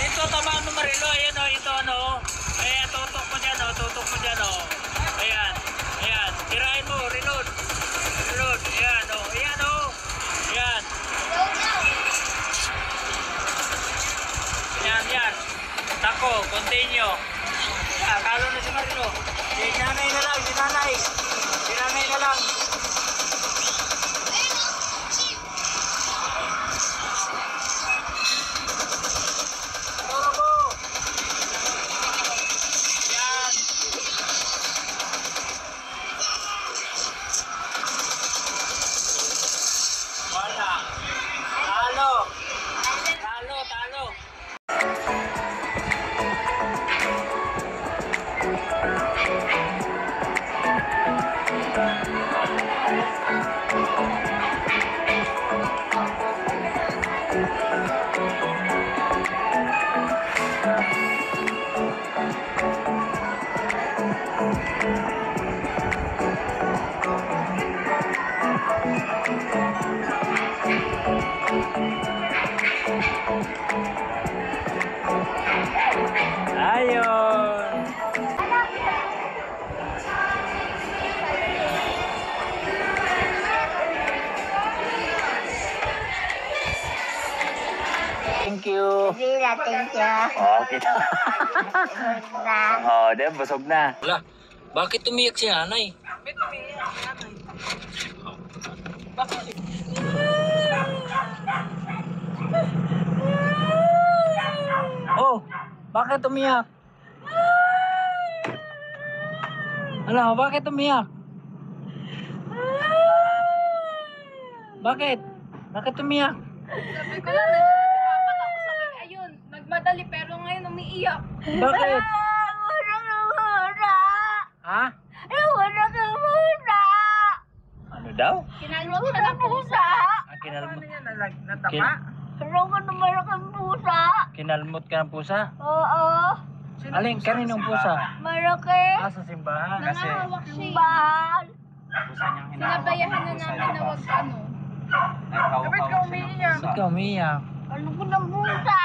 Dito tamaan mo Marilo, ayan o, ito ano. Ayan, tutok mo dyan o. Ayan. Tirahin mo, reload. Ayan o. Ayan. Yan. Tako, continue. Ayan, kalo na si Marilo. Si nanay na lang. Wala. Talo. natin siya. Oh, kita. Na. Oh, di ba? Busog na. Wala. Bakit umiyak si nanay? Oh, bakit umiyak? Ano, bakit umiyak? Bakit? Bakit umiyak? Sabi ko lang, nandito si Papa. Tapos sabi, ayun, nagmadali pero ngayon umiiyak. Bakit? Wala ka muna. Ha? Wala ka muna. Ano daw? Kinalmot siya ng pusa. Kinalmot. Natapa? Wala ka na malaking pusa. Kinalmot ka ng pusa? Oo. Aling, kaninong pusa? Malaki. Sa simbahan. Nangahawak siya. Simbahan. Pusa niyang Sinabayahan na namin na wag ano. Bakit ka umiiyak? Ba't ka umiyak? Ano ko ng pusa?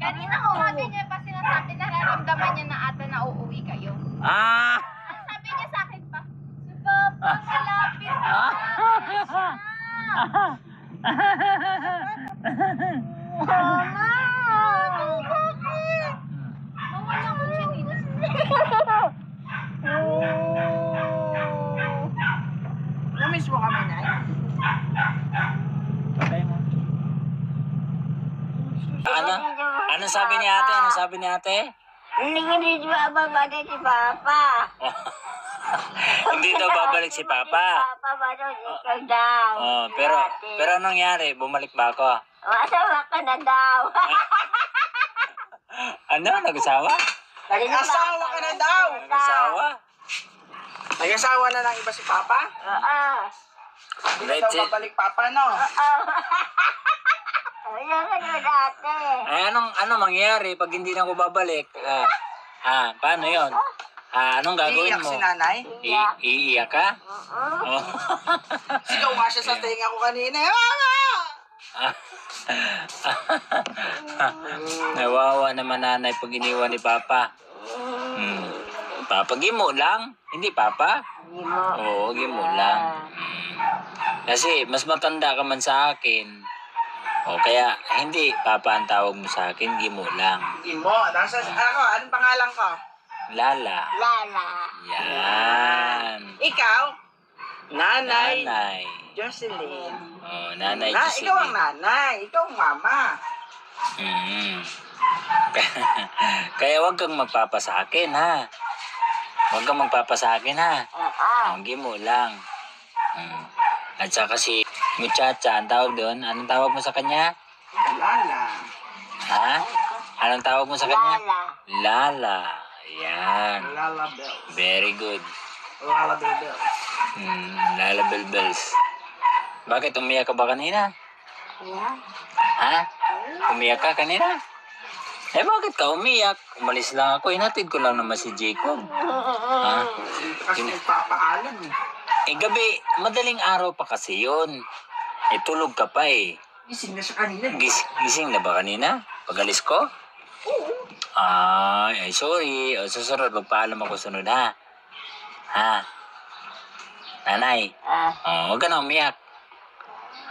Kanina ko sabi niya pa sinasabi nararamdaman niya na ata na uuwi kayo. Ah! Sabi niya sa akin pa, Si Papa, malapit na. Mama. mawala ko siya dito. Namiss mo kami, Nay? Patay mo. Ano sabi ni ate? Ano sabi ni ate? Hindi ko dito bababalik si Papa. Hindi daw babalik si Papa. Papa, balik ka daw. Oh, pero anong nangyari? Bumalik ba ako? Masama ka na daw. Ano? Nag-asawa? Nag-asawa ka na daw! Nag-asawa? Nag-asawa na ng iba si Papa? Oo. Hindi na daw babalik Papa, no? Oo. Wala ka na dati. Ay, ano mangyayari pag hindi na ako babalik? Paano yon? Anong gagawin Iiyak mo? si nanay? Iiyak ka? Oo. Oh. Sigaw nga siya sa tenga ko kanina. Mama! Nawawa naman nanay pag iniwan ni Papa. Papa, gimo lang. Hindi Papa? Oo, gimo lang. Kasi mas matanda ka man sa akin. O kaya hindi Papa ang tawag mo sa akin, gimo lang. Imo, anong pangalan ko? Lala. Lala. Yan. Ikaw? Nanay. Nanay. Jocelyn. Oh, Nanay Ikaw Jocelyn. ang nanay. Ikaw ang mama. Kaya wag kang magpapa sa akin, ha? Wag kang magpapa sa akin, ha? Hindi mo lang. At saka si Muchacha, ang tawag doon? Anong tawag mo sa kanya? Lala. Ha? Anong tawag mo sa kanya? Lala. Lala. Yan. Lala Bell. Very good. Lala Bell. Lala Bells. Bakit umiyak ka ba kanina? Yeah. Ha? Umiyak ka kanina? Eh bakit ka umiyak? Umalis lang ako, hinatid ko lang naman si Jacob. Ha? Kasi nagpapaalam eh. Eh gabi, madaling araw pa kasi yun. Eh tulog ka pa eh. Gising na siya kanina. Gising na ba kanina? Pag-alis ko? Oo. Ay, sorry. O, susunod, magpaalam ako sunod, ha? Ha? Nanay? Huwag ka na umiyak.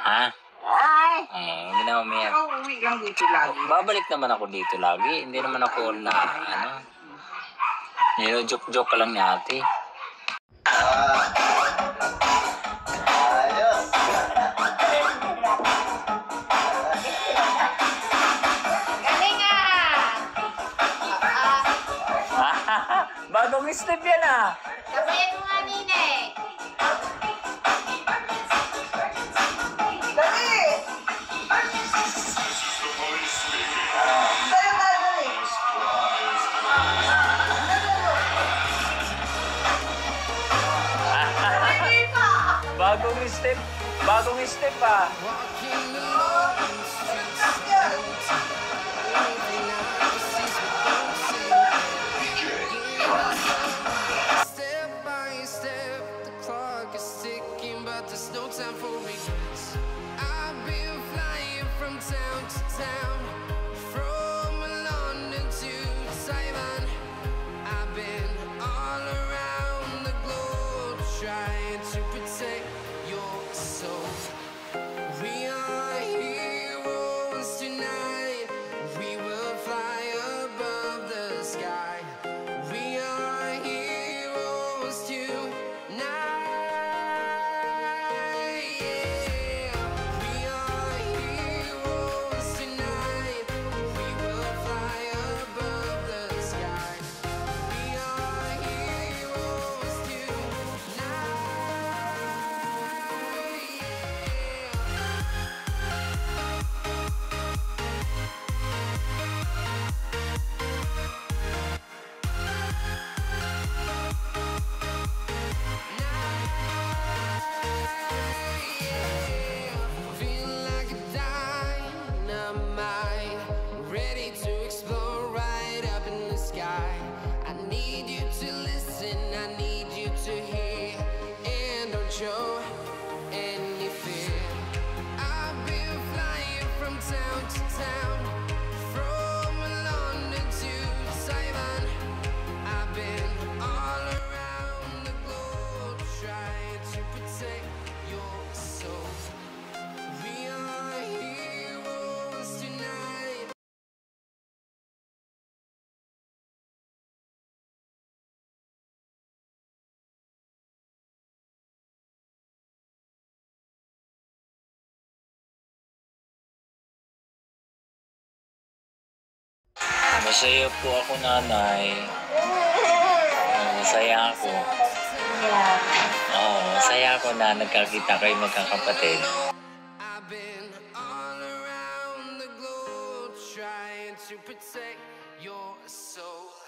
Ha? Ay. Huwag na umiyak. Ikaw uwi lang dito lagi. Babalik naman ako dito lagi. Hindi naman ako na, joke-joke ka lang ni ate. Bagong step yan, ah. Sabayan mo nga, Nine. Dali! Dali! Bagong step, ah. Step by step, the clock is ticking, but there's no time for regrets. I've been flying from town to town, from London to Taiwan. I've been all around the globe trying to protect your soul. We are here. Masaya po ako, nanay. Masaya ako. Oo, masaya ako na nagkakita kayo magkakapatid. I've been all around the globe trying to protect your soul.